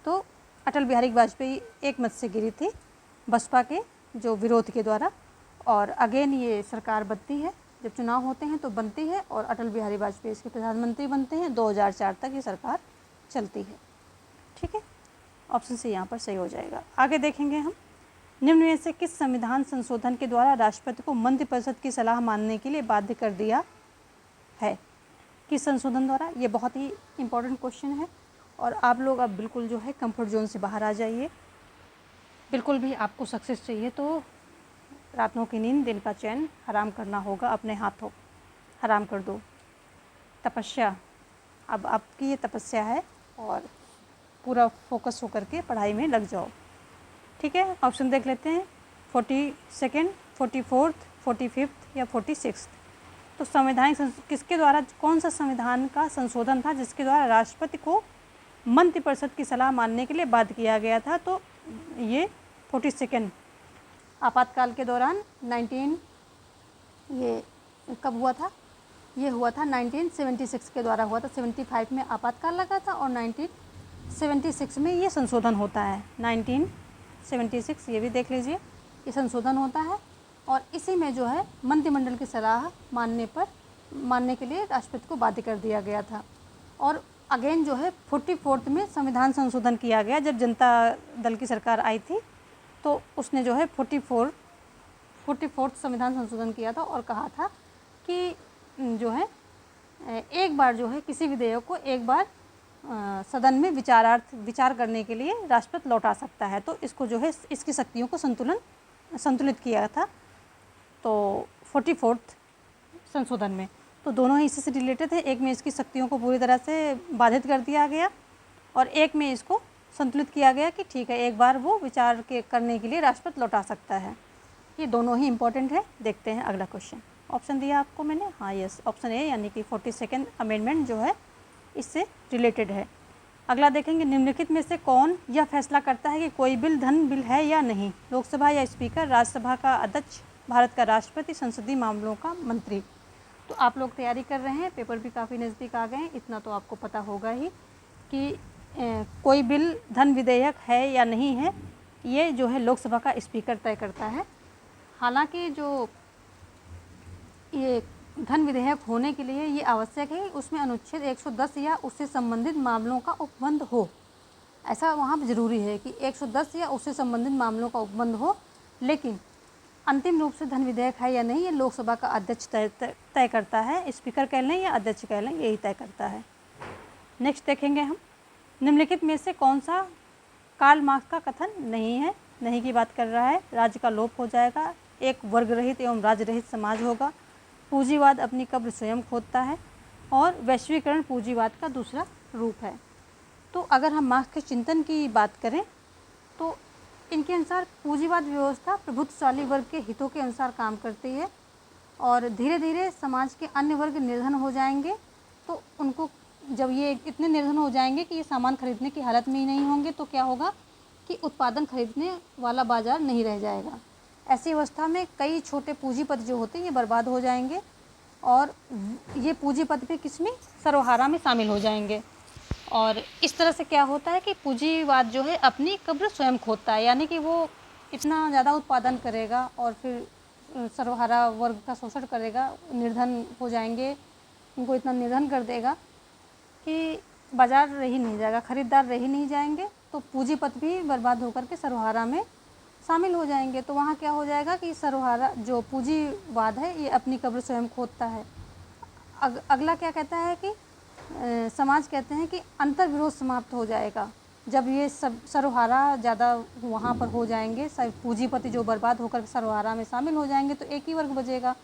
तो अटल बिहारी वाजपेयी एक मत से गिरी थी बसपा के जो विरोध के द्वारा, और अगेन ये सरकार बनती है, जब चुनाव होते हैं तो बनती है और अटल बिहारी वाजपेयी इसके प्रधानमंत्री बनते हैं। 2004 तक ये सरकार चलती है। ठीक है, ऑप्शन से यहाँ पर सही हो जाएगा। आगे देखेंगे हम, निम्न में से किस संविधान संशोधन के द्वारा राष्ट्रपति को मंत्रिपरिषद की सलाह मानने के लिए बाध्य कर दिया है? किस संशोधन द्वारा? ये बहुत ही इम्पोर्टेंट क्वेश्चन है और आप लोग अब बिल्कुल जो है कंफर्ट जोन से बाहर आ जाइए। बिल्कुल भी आपको सक्सेस चाहिए तो रातों की नींद, दिल का चैन हराम करना होगा, अपने हाथों हराम कर दो। तपस्या, अब आपकी ये तपस्या है और पूरा फोकस होकर के पढ़ाई में लग जाओ। ठीक है, ऑप्शन देख लेते हैं, 42nd, 44th, 45th या 46th। तो संवैधानिक किसके द्वारा, कौन सा संविधान का संशोधन था जिसके द्वारा राष्ट्रपति को मंत्रिपरिषद की सलाह मानने के लिए बाध्य किया गया था? तो ये 42nd आपातकाल के दौरान ये कब हुआ था? ये हुआ था 1976 के द्वारा हुआ था। 75 में आपातकाल लगा था और 1976 में ये संशोधन होता है। 1976 ये भी देख लीजिए, ये संशोधन होता है और इसी में जो है मंत्रिमंडल की सलाह मानने के लिए राष्ट्रपति को बाध्य कर दिया गया था। और अगेन जो है 44th में संविधान संशोधन किया गया। जब जनता दल की सरकार आई थी तो उसने जो है 44th संविधान संशोधन किया था और कहा था कि जो है एक बार जो है किसी विधेयक को एक बार सदन में विचार करने के लिए राष्ट्रपति लौटा सकता है। तो इसको जो है इसकी शक्तियों को संतुलित किया था तो 44th संशोधन में। तो दोनों ही इसी से रिलेटेड है। एक में इसकी शक्तियों को पूरी तरह से बाधित कर दिया गया और एक में इसको संतुलित किया गया कि ठीक है, एक बार वो विचार करने के लिए राष्ट्रपति लौटा सकता है। ये दोनों ही इम्पोर्टेंट है। देखते हैं अगला क्वेश्चन। ऑप्शन दिया आपको मैंने, हाँ यस, ऑप्शन ए यानी कि 42nd अमेंडमेंट जो है इससे रिलेटेड है। अगला देखेंगे, निम्नलिखित में से कौन यह फैसला करता है कि कोई बिल धन बिल है या नहीं? लोकसभा या स्पीकर, राज्यसभा का अध्यक्ष, भारत का राष्ट्रपति, संसदीय मामलों का मंत्री। तो आप लोग तैयारी कर रहे हैं, पेपर भी काफ़ी नज़दीक आ गए हैं, इतना तो आपको पता होगा ही कि कोई बिल धन विधेयक है या नहीं है, ये जो है लोकसभा का स्पीकर तय करता है। हालांकि जो ये धन विधेयक होने के लिए ये आवश्यक है उसमें अनुच्छेद 110 या उससे संबंधित मामलों का उपबंध हो। ऐसा वहाँ ज़रूरी है कि 110 या उससे संबंधित मामलों का उपबंध हो, लेकिन अंतिम रूप से धन विधेयक है या नहीं ये लोकसभा का अध्यक्ष तय करता है। स्पीकर कह लें या अध्यक्ष कह लें, यही तय करता है। नेक्स्ट देखेंगे हम, निम्नलिखित में से कौन सा कार्ल मार्क्स का कथन नहीं है? नहीं की बात कर रहा है। राज्य का लोप हो जाएगा, एक वर्ग रहित एवं राज्य रहित समाज होगा, पूंजीवाद अपनी कब्र स्वयं खोदता है और वैश्वीकरण पूंजीवाद का दूसरा रूप है। तो अगर हम मार्क्स के चिंतन की बात करें तो इनके अनुसार पूंजीवाद व्यवस्था प्रभुत्वशाली वर्ग के हितों के अनुसार काम करती है और धीरे धीरे समाज के अन्य वर्ग निर्धन हो जाएंगे। तो उनको जब ये इतने निर्धन हो जाएंगे कि ये सामान खरीदने की हालत में ही नहीं होंगे तो क्या होगा कि उत्पादन खरीदने वाला बाजार नहीं रह जाएगा। ऐसी अवस्था में कई छोटे पूंजीपति जो होते हैं ये बर्बाद हो जाएंगे और ये पूंजीपति भी किसमें, सर्वहारा में शामिल हो जाएंगे। और इस तरह से क्या होता है कि पूंजीवाद जो है अपनी कब्र स्वयं खोदता है, यानी कि वो इतना ज़्यादा उत्पादन करेगा और फिर सर्वहारा वर्ग का शोषण करेगा, निर्धन हो जाएंगे, उनको इतना निर्धन कर देगा कि बाजार रह ही नहीं जाएगा, खरीदार रह ही नहीं जाएंगे, तो पूंजीपति भी बर्बाद होकर के सर्वहारा में शामिल हो जाएंगे। तो वहाँ क्या हो जाएगा कि सर्वहारा जो पूंजीवाद है ये अपनी कब्र स्वयं खोदता है। अगला क्या कहता है कि समाज कहते हैं कि अंतर्विरोध समाप्त हो जाएगा। जब ये सब सर्वहारा ज़्यादा वहाँ पर हो जाएंगे, सब पूंजीपति जो बर्बाद होकर सर्वहारा में शामिल हो जाएंगे तो एक ही वर्ग बचेगा,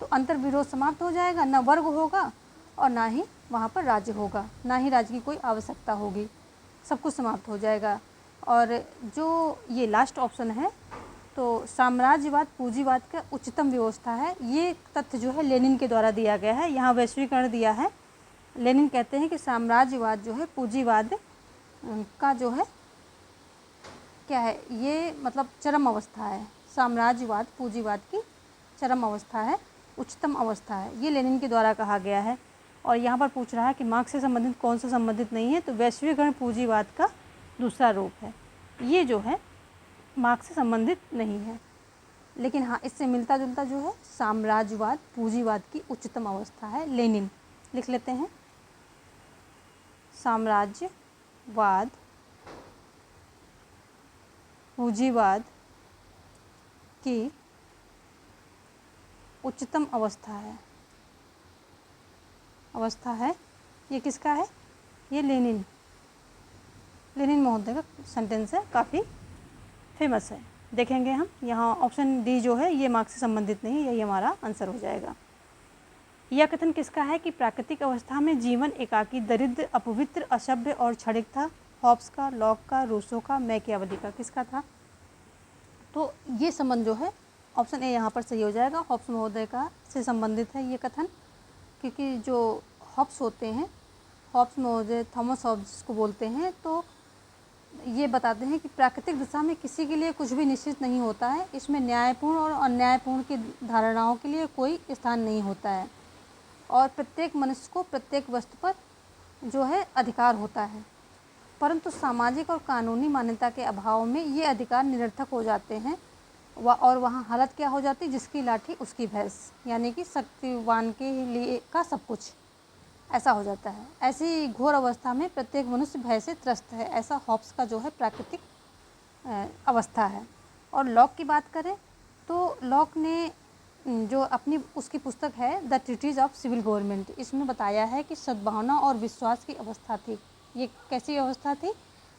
तो अंतर्विरोध समाप्त हो जाएगा, न वर्ग होगा और ना ही वहाँ पर राज्य होगा, ना ही राज्य की कोई आवश्यकता होगी, सब कुछ समाप्त हो जाएगा। और जो ये लास्ट ऑप्शन है तो साम्राज्यवाद पूंजीवाद का उच्चतम व्यवस्था है, ये तथ्य जो है लेनिन के द्वारा दिया गया है। यहाँ वैश्वीकरण दिया है। लेनिन कहते हैं कि साम्राज्यवाद जो है पूंजीवाद का जो है क्या है, ये मतलब चरम अवस्था है। साम्राज्यवाद पूंजीवाद की चरम अवस्था है, उच्चतम अवस्था है, ये लेनिन के द्वारा कहा गया है। और यहाँ पर पूछ रहा है कि मार्क्स से संबंधित कौन सा संबंधित नहीं है, तो वैश्वीकरण पूंजीवाद का दूसरा रूप है, ये जो है मार्क्स से संबंधित नहीं है। लेकिन हाँ, इससे मिलता जुलता जो है साम्राज्यवाद पूंजीवाद की उच्चतम अवस्था है, लेनिन। लिख लेते हैं, साम्राज्यवाद पूंजीवाद की उच्चतम अवस्था है, ये किसका है, ये लेनिन महोदय का सेंटेंस है, काफ़ी फेमस है। देखेंगे हम यहाँ ऑप्शन डी जो है ये मार्क्स से संबंधित नहीं है, यही हमारा आंसर हो जाएगा। यह कथन किसका है कि प्राकृतिक अवस्था में जीवन एकाकी, दरिद्र, अपवित्र, असभ्य और क्षणिक था। हॉब्स का, लॉक का, रूसो का, मैकियावेली का, किसका था? तो ये संबंध जो है ऑप्शन ए यहाँ पर सही हो जाएगा, हॉब्स महोदय का से संबंधित है ये कथन। क्योंकि जो हॉब्स होते हैं, हॉब्स महोदय थॉमस हॉब्स जिसको बोलते हैं, तो ये बताते हैं कि प्राकृतिक दिशा में किसी के लिए कुछ भी निश्चित नहीं होता है, इसमें न्यायपूर्ण और अन्यायपूर्ण की धारणाओं के लिए कोई स्थान नहीं होता है और प्रत्येक मनुष्य को प्रत्येक वस्तु पर जो है अधिकार होता है, परंतु सामाजिक और कानूनी मान्यता के अभाव में ये अधिकार निरर्थक हो जाते हैं और वहाँ हालत क्या हो जाती है, जिसकी लाठी उसकी भैंस, यानी कि शक्तिवान के लिए का सब कुछ, ऐसा हो जाता है। ऐसी घोर अवस्था में प्रत्येक मनुष्य भय से त्रस्त है, ऐसा हॉब्स का जो है प्राकृतिक अवस्था है। और लॉक की बात करें तो लॉक ने जो अपनी उसकी पुस्तक है the treatise of civil government, इसमें बताया है कि सद्भावना और विश्वास की अवस्था थी। ये कैसी अवस्था थी?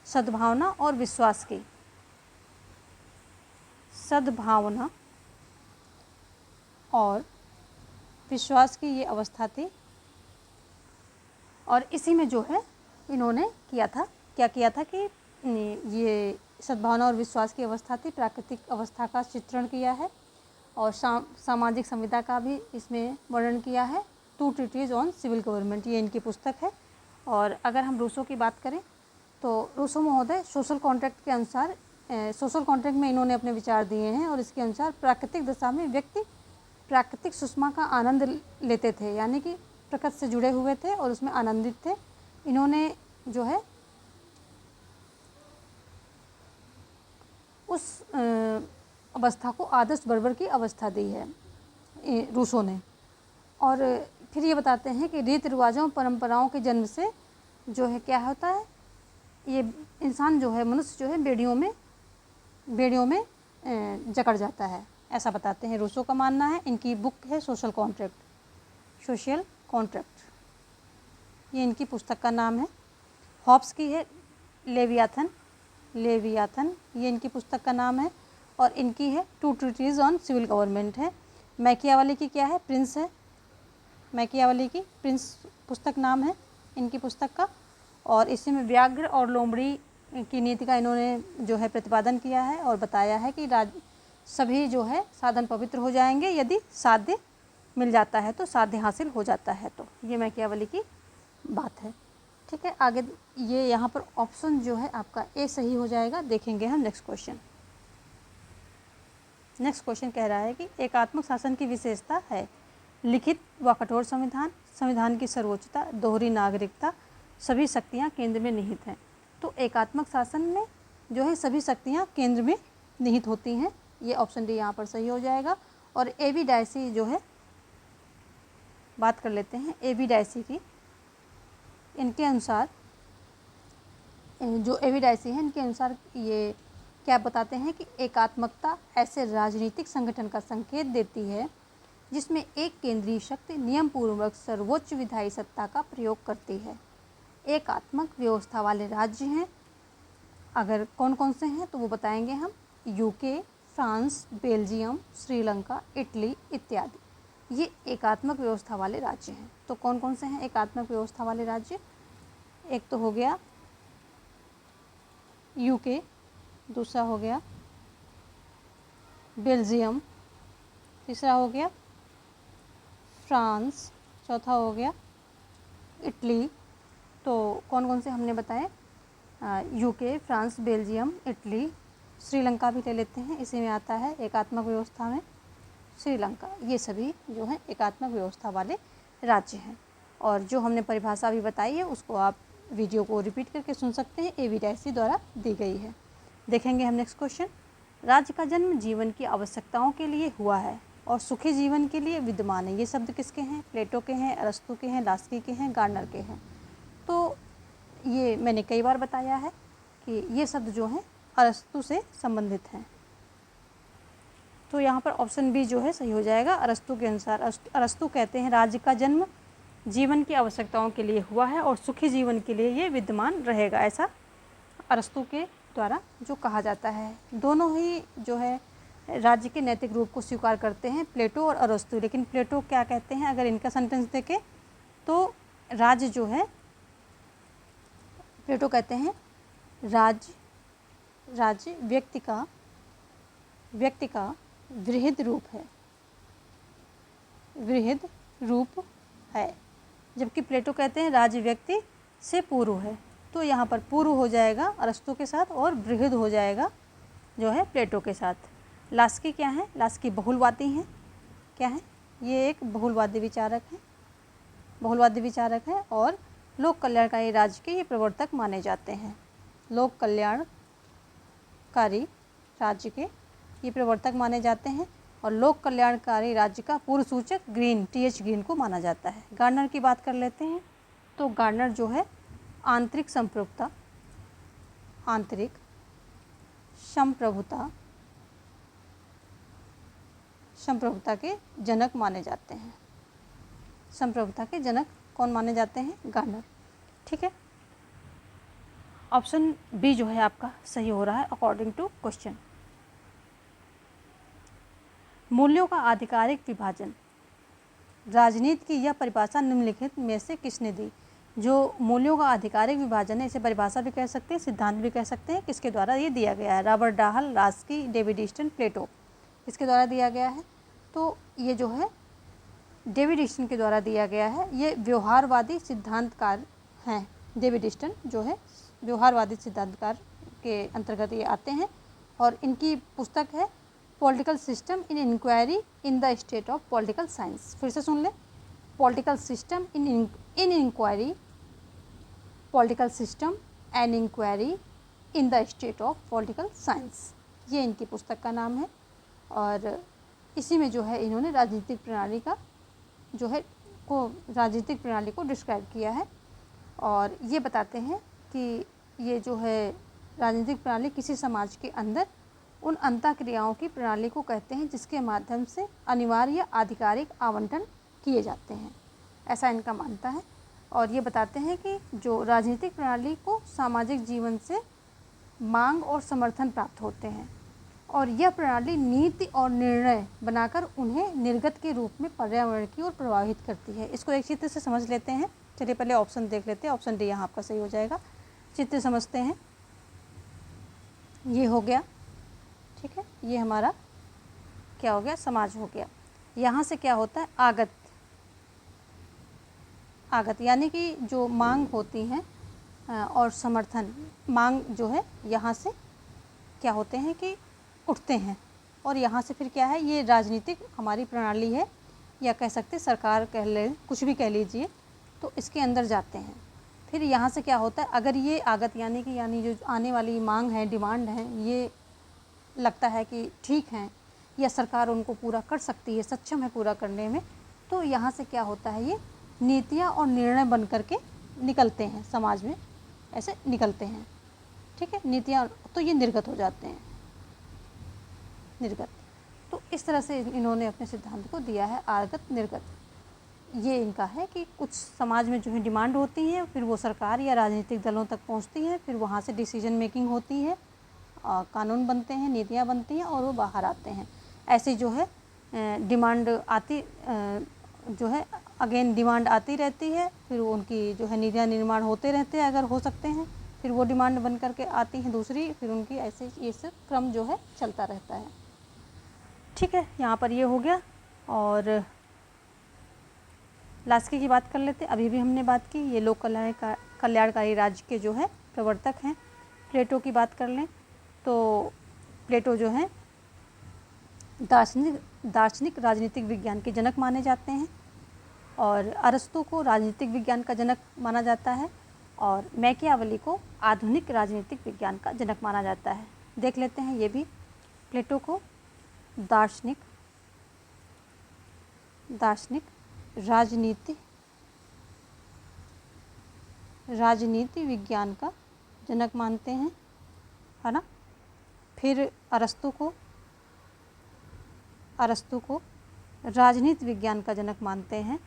सद्भावना और विश्वास की, सद्भावना और विश्वास की ये अवस्था थी। और इसी में जो है इन्होंने किया था, क्या किया था कि ये सद्भावना और विश्वास की अवस्था थी, प्राकृतिक अवस्था का चित्रण किया है और सामाजिक संविदा का भी इसमें वर्णन किया है। Two treatise on civil government, ये इनकी पुस्तक है। और अगर हम रूसो की बात करें तो रूसो महोदय सोशल कॉन्ट्रैक्ट के अनुसार, सोशल कॉन्ट्रैक्ट में इन्होंने अपने विचार दिए हैं और इसके अनुसार प्राकृतिक दशा में व्यक्ति प्राकृतिक सुषमा का आनंद लेते थे, यानी कि प्रकृति से जुड़े हुए थे और उसमें आनंदित थे। इन्होंने जो है उस अवस्था को आदर्श बर्बर की अवस्था दी है रूसो ने। और फिर ये बताते हैं कि रीति रिवाजों परंपराओं के जन्म से जो है क्या होता है, ये इंसान जो है, मनुष्य जो है बेड़ियों में जकड़ जाता है, ऐसा बताते हैं, रूसो का मानना है। इनकी बुक है सोशल कॉन्ट्रैक्ट, ये इनकी पुस्तक का नाम है। हॉब्स की है लेवियाथन, ये इनकी पुस्तक का नाम है। और इनकी है two treatise on civil government है। मैकियावेली की क्या है? प्रिंस है, मैकियावेली की प्रिंस पुस्तक नाम है इनकी पुस्तक का। और इसी में व्याघ्र और लोमड़ी की नीति का इन्होंने जो है प्रतिपादन किया है और बताया है कि सभी जो है साधन पवित्र हो जाएंगे यदि साध्य मिल जाता है, तो साध्य हासिल हो जाता है। तो ये मैकियावेली की बात है। ठीक है, आगे ये यहाँ पर ऑप्शन जो है आपका ए सही हो जाएगा। देखेंगे हम नेक्स्ट क्वेश्चन। नेक्स्ट क्वेश्चन कह रहा है कि एकात्मक शासन की विशेषता है लिखित व कठोर संविधान, संविधान की सर्वोच्चता, दोहरी नागरिकता, सभी शक्तियाँ केंद्र में निहित हैं। तो एकात्मक शासन में जो है सभी शक्तियाँ केंद्र में निहित होती हैं, ये ऑप्शन डी यहाँ पर सही हो जाएगा। और ए बी डायसी जो है, बात कर लेते हैं ए बी डायसी की। इनके अनुसार जो ए बी डायसी है, इनके अनुसार ये क्या बताते हैं कि एकात्मकता ऐसे राजनीतिक संगठन का संकेत देती है जिसमें एक केंद्रीय शक्ति नियम पूर्वक सर्वोच्च विधायी सत्ता का प्रयोग करती है। एकात्मक व्यवस्था वाले राज्य हैं, अगर कौन कौन से हैं तो वो बताएंगे हम। UK, France, Belgium, Sri Lanka, Italy इत्यादि, ये एकात्मक व्यवस्था वाले राज्य हैं। तो कौन कौन से हैं एकात्मक व्यवस्था वाले राज्य? एक तो हो गया यूके, दूसरा हो गया बेल्जियम, तीसरा हो गया फ्रांस, चौथा हो गया इटली। तो कौन कौन से हमने बताए? UK, France, Belgium, Italy, Sri Lanka भी ले लेते हैं, इसी में आता है एकात्मक व्यवस्था में श्रीलंका। ये सभी जो हैं एकात्मक व्यवस्था वाले राज्य हैं। और जो हमने परिभाषा भी बताई है उसको आप वीडियो को रिपीट करके सुन सकते हैं, ए बी डायसी द्वारा दी गई है। देखेंगे हम नेक्स्ट क्वेश्चन। राज्य का जन्म जीवन की आवश्यकताओं के लिए हुआ है और सुखी जीवन के लिए विद्यमान है। ये शब्द किसके हैं? प्लेटो के हैं, अरस्तु के हैं, लास्की के हैं, गार्नर के हैं। तो ये मैंने कई बार बताया है कि ये शब्द जो हैं अरस्तु से संबंधित हैं। तो यहाँ पर ऑप्शन बी जो है सही हो जाएगा। अरस्तु के अनुसार, अरस्तु कहते हैं राज्य का जन्म जीवन की आवश्यकताओं के लिए हुआ है और सुखी जीवन के लिए ये विद्यमान रहेगा, ऐसा अरस्तु के द्वारा जो कहा जाता है। दोनों ही जो है राज्य के नैतिक रूप को स्वीकार करते हैं, प्लेटो और अरस्तु। लेकिन प्लेटो क्या कहते हैं, अगर इनका सेंटेंस देखें तो राज्य जो है, प्लेटो कहते हैं राज्य व्यक्ति का वृहद रूप है, जबकि प्लेटो कहते हैं राज्य व्यक्ति से पूर्व है। तो यहाँ पर पूर्व हो जाएगा अरस्तु के साथ और बृहद हो जाएगा जो है प्लेटो के साथ। लास्की क्या है? लास्की बहुलवादी हैं। क्या है? ये एक बहुलवादी विचारक है और लोक कल्याणकारी राज्य के ये प्रवर्तक माने जाते हैं। लोक कल्याणकारी राज्य के ये प्रवर्तक माने जाते हैं और लोक कल्याणकारी राज्य का पूर्व सूचक ग्रीन, TH ग्रीन को माना जाता है। गार्नर की बात कर लेते हैं। तो गार्नर जो है आंतरिक संप्रभुता के जनक माने जाते हैं। संप्रभुता के जनक कौन माने जाते हैं? गार्नर। ठीक है, ऑप्शन बी जो है आपका सही हो रहा है अकॉर्डिंग टू क्वेश्चन। मूल्यों का आधिकारिक विभाजन, राजनीति की यह परिभाषा निम्नलिखित में से किसने दी? जो मूल्यों का आधिकारिक विभाजन है, इसे परिभाषा भी कह सकते हैं, सिद्धांत भी कह सकते हैं, किसके द्वारा ये दिया गया है? Robert Dahl, Laski, David Easton, Plato, इसके द्वारा दिया गया है। तो ये जो है डेविड ईस्टन के द्वारा दिया गया है। ये व्यवहारवादी सिद्धांतकार हैं। डेविड ईस्टन जो है व्यवहारवादी सिद्धांतकार के अंतर्गत ये आते हैं और इनकी पुस्तक है political system in inquiry in the state of political science. फिर से सुन लें, political system in inquiry, political system and inquiry in the state of political science, ये इनकी पुस्तक का नाम है। और इसी में जो है इन्होंने राजनीतिक प्रणाली को डिस्क्राइब किया है और ये बताते हैं कि ये जो है राजनीतिक प्रणाली किसी समाज के अंदर उन अंतःक्रियाओं की प्रणाली को कहते हैं जिसके माध्यम से अनिवार्य आधिकारिक आवंटन किए जाते हैं, ऐसा इनका मानता है। और ये बताते हैं कि जो राजनीतिक प्रणाली को सामाजिक जीवन से मांग और समर्थन प्राप्त होते हैं और यह प्रणाली नीति और निर्णय बनाकर उन्हें निर्गत के रूप में पर्यावरण की ओर प्रभावित करती है। इसको एक चित्र से समझ लेते हैं। चलिए पहले ऑप्शन देख लेते हैं। ऑप्शन डी यहाँ आपका सही हो जाएगा। चित्र समझते हैं। ये हो गया, ठीक है, ये हमारा क्या हो गया? समाज हो गया। यहाँ से क्या होता है? आगत यानी कि जो मांग होती हैं और समर्थन मांग जो है यहाँ से क्या होते हैं कि उठते हैं, और यहाँ से फिर क्या है, ये राजनीतिक हमारी प्रणाली है, या कह सकते सरकार कह ले, कुछ भी कह लीजिए, तो इसके अंदर जाते हैं। फिर यहाँ से क्या होता है, अगर ये आगत यानी जो आने वाली मांग है, डिमांड है, ये लगता है कि ठीक हैं या सरकार उनको पूरा कर सकती है, सक्षम है पूरा करने में, तो यहाँ से क्या होता है, ये नीतियाँ और निर्णय बन कर के निकलते हैं, समाज में ऐसे निकलते हैं। ठीक है, नीतियाँ, तो ये निर्गत हो जाते हैं, निर्गत। तो इस तरह से इन्होंने अपने सिद्धांत को दिया है, आगत निर्गत। ये इनका है कि कुछ समाज में जो है डिमांड होती है, फिर वो सरकार या राजनीतिक दलों तक पहुंचती है, फिर वहाँ से डिसीजन मेकिंग होती है, कानून बनते हैं, नीतियाँ बनती हैं, और वो बाहर आते हैं। ऐसे जो है डिमांड आती जो है अगेन डिमांड आती रहती है, फिर उनकी जो है नीतियाँ निर्माण होते रहते हैं अगर हो सकते हैं, फिर वो डिमांड बन करके आती हैं दूसरी, फिर उनकी ऐसे ये सब क्रम जो है चलता रहता है। ठीक है, यहाँ पर ये हो गया। और लास्की की बात कर लेते हैं। अभी भी हमने बात की, ये लोक कल्याणकारी राज्य के जो है प्रवर्तक हैं। प्लेटो की बात कर लें तो प्लेटो जो है दार्शनिक राजनीतिक विज्ञान के जनक माने जाते हैं, और अरस्तु को राजनीतिक विज्ञान का जनक माना जाता है, और मैकियावेली को आधुनिक राजनीतिक विज्ञान का जनक माना जाता है। देख लेते हैं ये भी, प्लेटो को दार्शनिक राजनीति विज्ञान का जनक मानते हैं, है ना। फिर अरस्तु को राजनीति विज्ञान का जनक मानते हैं।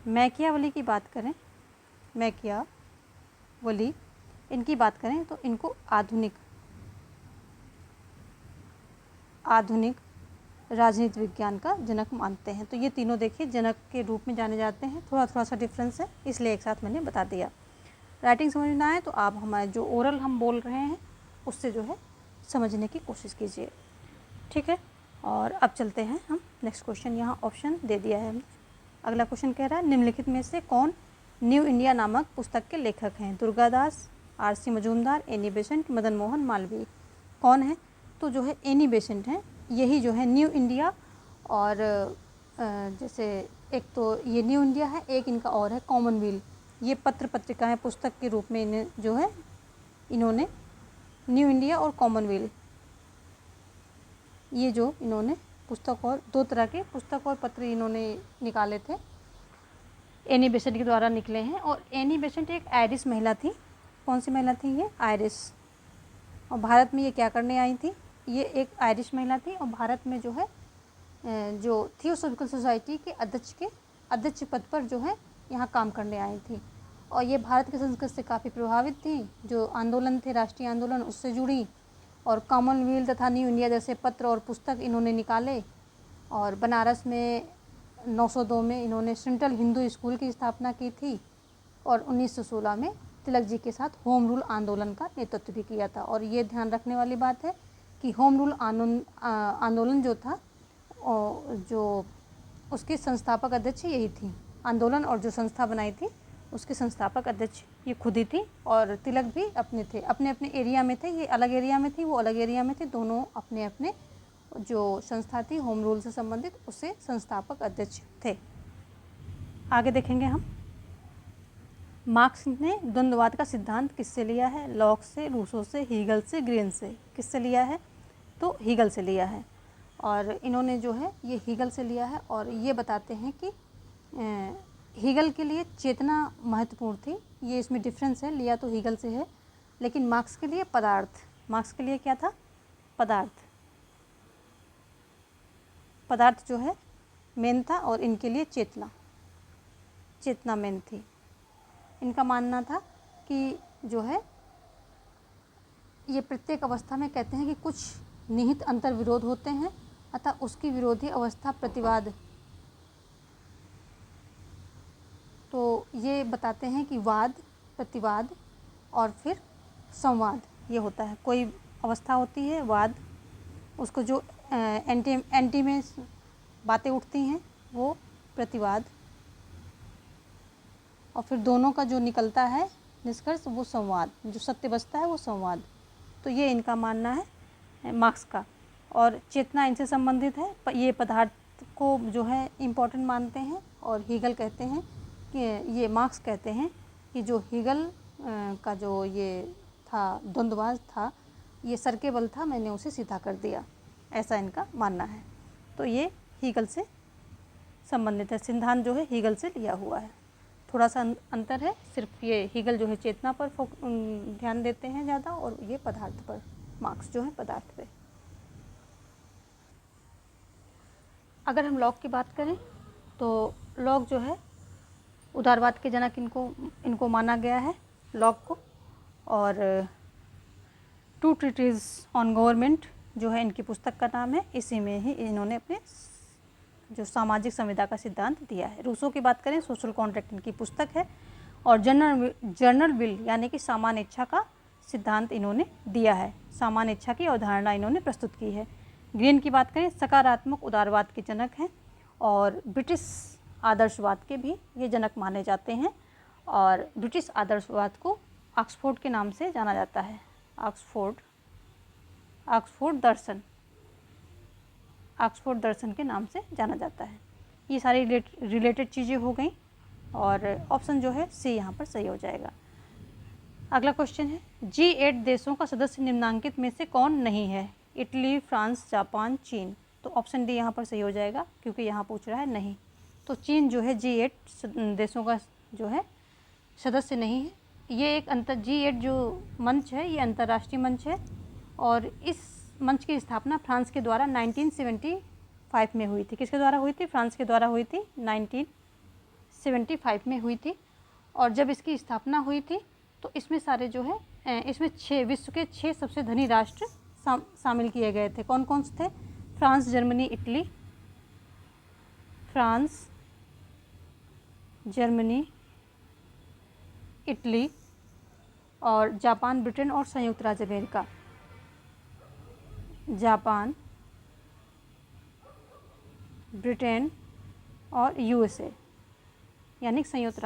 मैकियावेली की बात करें, मैकियावेली इनकी बात करें तो इनको आधुनिक राजनीति विज्ञान का जनक मानते हैं। तो ये तीनों देखिए जनक के रूप में जाने जाते हैं। थोड़ा सा डिफरेंस है, इसलिए एक साथ मैंने बता दिया। राइटिंग समझ में आए तो आप हमारे जो ओरल हम बोल रहे हैं उससे जो है समझने की कोशिश कीजिए। ठीक है, और अब चलते हैं हम नेक्स्ट क्वेश्चन। यहाँ ऑप्शन दे दिया है हमने। अगला क्वेश्चन कह रहा है, निम्नलिखित में से कौन न्यू इंडिया नामक पुस्तक के लेखक हैं? Durgadas, RC. Majumdar, Annie Besant, Madan Mohan Malviya. कौन है? तो जो है एनी बेसेंट हैं। यही जो है न्यू इंडिया, और जैसे एक तो ये न्यू इंडिया है, एक इनका और है कॉमनवेल्थ। ये पत्र पत्रिकाएँ पुस्तक के रूप में इन्हें जो है इन्होंने न्यू इंडिया और कॉमनवेल्थ, ये जो इन्होंने पुस्तक, और दो तरह के पुस्तक और पत्र इन्होंने निकाले थे, एनी बेसेंट के द्वारा निकले हैं। और एनी बेसेंट एक आयरिश महिला थी। कौन सी महिला थी? ये आयरिश। और भारत में ये क्या करने आई थी? ये एक आयरिश महिला थी, और भारत में जो है जो थियोसॉफिकल सोसाइटी के अध्यक्ष पद पर जो है यहाँ काम करने आई थी। और ये भारत की संस्कृति से काफ़ी प्रभावित थी। जो आंदोलन थे, राष्ट्रीय आंदोलन, उससे जुड़ी, और कॉमनवेल्थ तथा न्यू इंडिया जैसे पत्र और पुस्तक इन्होंने निकाले। और बनारस में 902 में इन्होंने सेंट्रल हिंदू स्कूल की स्थापना की थी, और 1916 में तिलक जी के साथ होम रूल आंदोलन का नेतृत्व भी किया था। और ये ध्यान रखने वाली बात है कि होम रूल आंदोलन जो था, जो उसके संस्थापक अध्यक्ष यही थी। आंदोलन और जो संस्था बनाई थी उसके संस्थापक अध्यक्ष ये खुद ही थी। और तिलक भी अपने अपने एरिया में थे, ये अलग एरिया में थी, वो अलग एरिया में थे, दोनों अपने अपने जो संस्था थी होम रूल से संबंधित, उससे संस्थापक अध्यक्ष थे। आगे देखेंगे हम। मार्क्स ने द्वंद्ववाद का सिद्धांत किससे लिया है? लॉक से, रूसो से, हीगल से, ग्रीन से। किससे लिया है? तो हीगल से लिया है। और इन्होंने जो है ये हीगल से लिया है, और ये बताते हैं कि हीगल के लिए चेतना महत्वपूर्ण थी। ये इसमें डिफरेंस है, लिया तो हीगल से है, लेकिन मार्क्स के लिए पदार्थ। मार्क्स के लिए क्या था? पदार्थ जो है मेन था, और इनके लिए चेतना मेन थी। इनका मानना था कि जो है ये प्रत्येक अवस्था में, कहते हैं कि कुछ निहित अंतर विरोध होते हैं, अतः उसकी विरोधी अवस्था प्रतिवाद। तो ये बताते हैं कि वाद, प्रतिवाद और फिर संवाद ये होता है। कोई अवस्था होती है वाद, उसको जो एंटी में बातें उठती हैं वो प्रतिवाद, और फिर दोनों का जो निकलता है निष्कर्ष वो संवाद, जो सत्य बचता है वो संवाद। तो ये इनका मानना है मार्क्स का। और चेतना इनसे संबंधित है, ये पदार्थ को जो है इम्पोर्टेंट मानते हैं। और हीगल कहते हैं कि ये मार्क्स कहते हैं कि जो हीगल का जो ये था द्वंद्ववाद था, ये सर्केबल था, मैंने उसे सीधा कर दिया, ऐसा इनका मानना है। तो ये हीगल से संबंधित है, सिद्धांत जो है हीगल से लिया हुआ है। थोड़ा सा अंतर है, सिर्फ ये हीगल जो है चेतना पर ध्यान देते हैं ज़्यादा, और ये पदार्थ पर, मार्क्स जो है पदार्थ पे। अगर हम लॉक की बात करें तो लॉक जो है उदारवाद के जनक इनको माना गया है, लॉक को। और टू ट्रीटीज ऑन गवर्नमेंट जो है इनकी पुस्तक का नाम है, इसी में ही इन्होंने अपने जो सामाजिक संविदा का सिद्धांत दिया है। रूसो की बात करें, सोशल कॉन्ट्रैक्ट इनकी पुस्तक है। और जनरल विल यानी कि सामान्य इच्छा का सिद्धांत इन्होंने दिया है, सामान्य इच्छा की अवधारणा इन्होंने प्रस्तुत की है। ग्रीन की बात करें, सकारात्मक उदारवाद के जनक हैं और ब्रिटिश आदर्शवाद के भी ये जनक माने जाते हैं। और ब्रिटिश आदर्शवाद को ऑक्सफोर्ड के नाम से जाना जाता है, ऑक्सफोर्ड दर्शन के नाम से जाना जाता है। ये सारी रिलेटेड चीज़ें हो गई, और ऑप्शन जो है सी यहाँ पर सही हो जाएगा। अगला क्वेश्चन है, G8 देशों का सदस्य निम्नांकित में से कौन नहीं है? इटली, फ्रांस, जापान, चीन। तो ऑप्शन डी यहाँ पर सही हो जाएगा, क्योंकि यहाँ पूछ रहा है नहीं। तो चीन जो है G8 देशों का जो है सदस्य नहीं है। ये एक G8 जो मंच है, ये अंतर्राष्ट्रीय मंच है, और इस मंच की स्थापना फ्रांस के द्वारा 1975 में हुई थी। किसके द्वारा हुई थी? फ्रांस के द्वारा हुई थी, 1975 में हुई थी। और जब इसकी स्थापना हुई थी तो इसमें सारे जो है इसमें विश्व के 6 सबसे धनी राष्ट्र शामिल किए गए थे। कौन कौन से थे? France, Germany, Italy, France, Germany, Italy और जापान, ब्रिटेन और संयुक्त राज्य अमेरिका। जापान, ब्रिटेन और यूएसए यानी संयुक्त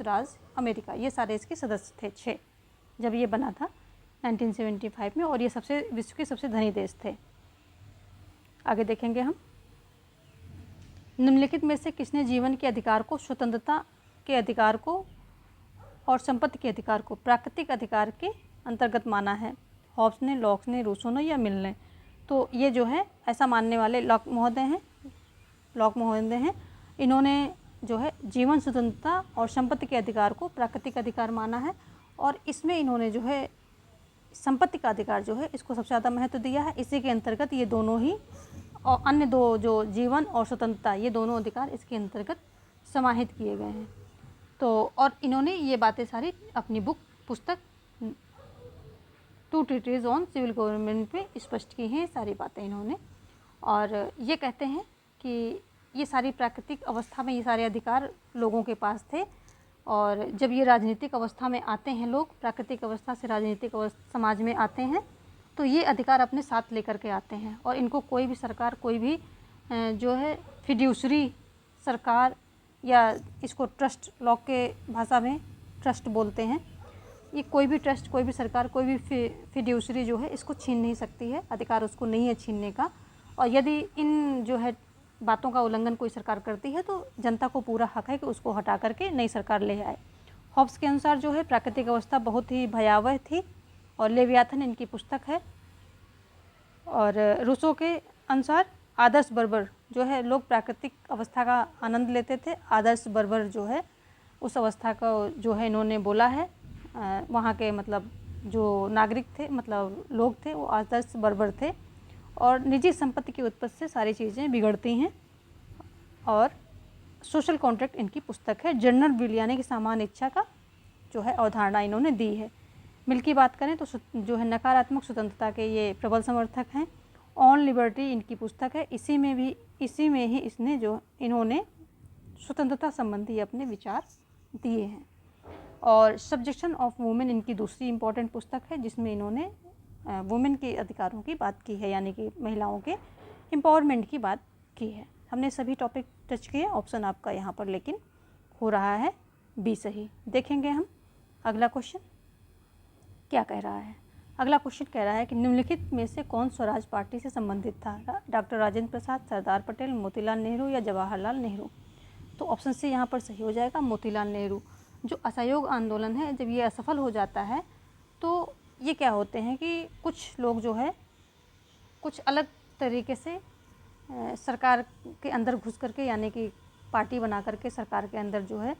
राज्य अमेरिका, ये सारे इसके सदस्य थे 6 जब ये बना था 1975 में। और ये विश्व के सबसे धनी देश थे। आगे देखेंगे हम, निम्नलिखित में से किसने जीवन के अधिकार को, स्वतंत्रता के अधिकार को और संपत्ति के अधिकार को प्राकृतिक अधिकार के अंतर्गत माना है? हॉब्स ने, लॉक ने, रूसो ने या मिल ने? तो ये जो है ऐसा मानने वाले लॉक महोदय हैं। इन्होंने जो है जीवन, स्वतंत्रता और संपत्ति के अधिकार को प्राकृतिक अधिकार माना है, और इसमें इन्होंने जो है संपत्ति का अधिकार जो है इसको सबसे ज़्यादा महत्व दिया है। इसी के अंतर्गत ये दोनों ही, और अन्य दो जो जीवन और स्वतंत्रता, ये दोनों अधिकार इसके अंतर्गत समाहित किए गए हैं। तो और इन्होंने ये बातें सारी अपनी पुस्तक two treatise on civil government पे स्पष्ट की हैं, सारी बातें इन्होंने। और ये कहते हैं कि ये सारी प्राकृतिक अवस्था में ये सारे अधिकार लोगों के पास थे, और जब ये राजनीतिक अवस्था में आते हैं, लोग प्राकृतिक अवस्था से राजनीतिक समाज में आते हैं, तो ये अधिकार अपने साथ लेकर के आते हैं। और इनको कोई भी सरकार, कोई भी जो है फिड्यूसरी सरकार, या इसको ट्रस्ट, लॉ के भाषा में ट्रस्ट बोलते हैं, ये कोई भी ट्रस्ट, कोई भी सरकार, कोई भी फिड्यूसरी जो है इसको छीन नहीं सकती है, अधिकार उसको नहीं है छीनने का। और यदि इन जो है बातों का उल्लंघन कोई सरकार करती है तो जनता को पूरा हक है कि उसको हटा करके नई सरकार ले आए। हॉब्स के अनुसार जो है प्राकृतिक अवस्था बहुत ही भयावह थी, और लेवियाथन इनकी पुस्तक है। और रूसो के अनुसार आदर्श बर्बर जो है, लोग प्राकृतिक अवस्था का आनंद लेते थे, आदर्श बर्बर जो है उस अवस्था का जो है इन्होंने बोला है। वहाँ के मतलब जो नागरिक थे, मतलब लोग थे, वो आदर्श बर्बर थे, और निजी संपत्ति की उत्पत्ति से सारी चीज़ें बिगड़ती हैं। और सोशल कॉन्ट्रैक्ट इनकी पुस्तक है। जनरल विल यानी कि सामान्य इच्छा का जो है अवधारणा इन्होंने दी है। मिल की बात करें तो जो है नकारात्मक स्वतंत्रता के ये प्रबल समर्थक हैं। ऑन लिबर्टी इनकी पुस्तक है, इसी में ही इन्होंने स्वतंत्रता संबंधी अपने विचार दिए हैं। और सब्जेक्शन ऑफ वुमेन इनकी दूसरी इम्पॉर्टेंट पुस्तक है, जिसमें इन्होंने वुमेन के अधिकारों की बात की है, यानी कि महिलाओं के एम्पावरमेंट की बात की है। हमने सभी टॉपिक टच किए। ऑप्शन आपका यहाँ पर लेकिन हो रहा है बी सही। देखेंगे हम अगला क्वेश्चन क्या कह रहा है? अगला क्वेश्चन कह रहा है कि निम्नलिखित में से कौन स्वराज पार्टी से संबंधित था? डॉक्टर राजेंद्र प्रसाद, सरदार पटेल, मोतीलाल नेहरू या जवाहरलाल नेहरू? तो ऑप्शन सी यहाँ पर सही हो जाएगा, मोतीलाल नेहरू। जो असहयोग आंदोलन है, जब ये असफल हो जाता है तो ये क्या होते हैं कि कुछ लोग जो है कुछ अलग तरीके से सरकार के अंदर घुस करके, यानी कि पार्टी बना करके सरकार के अंदर जो है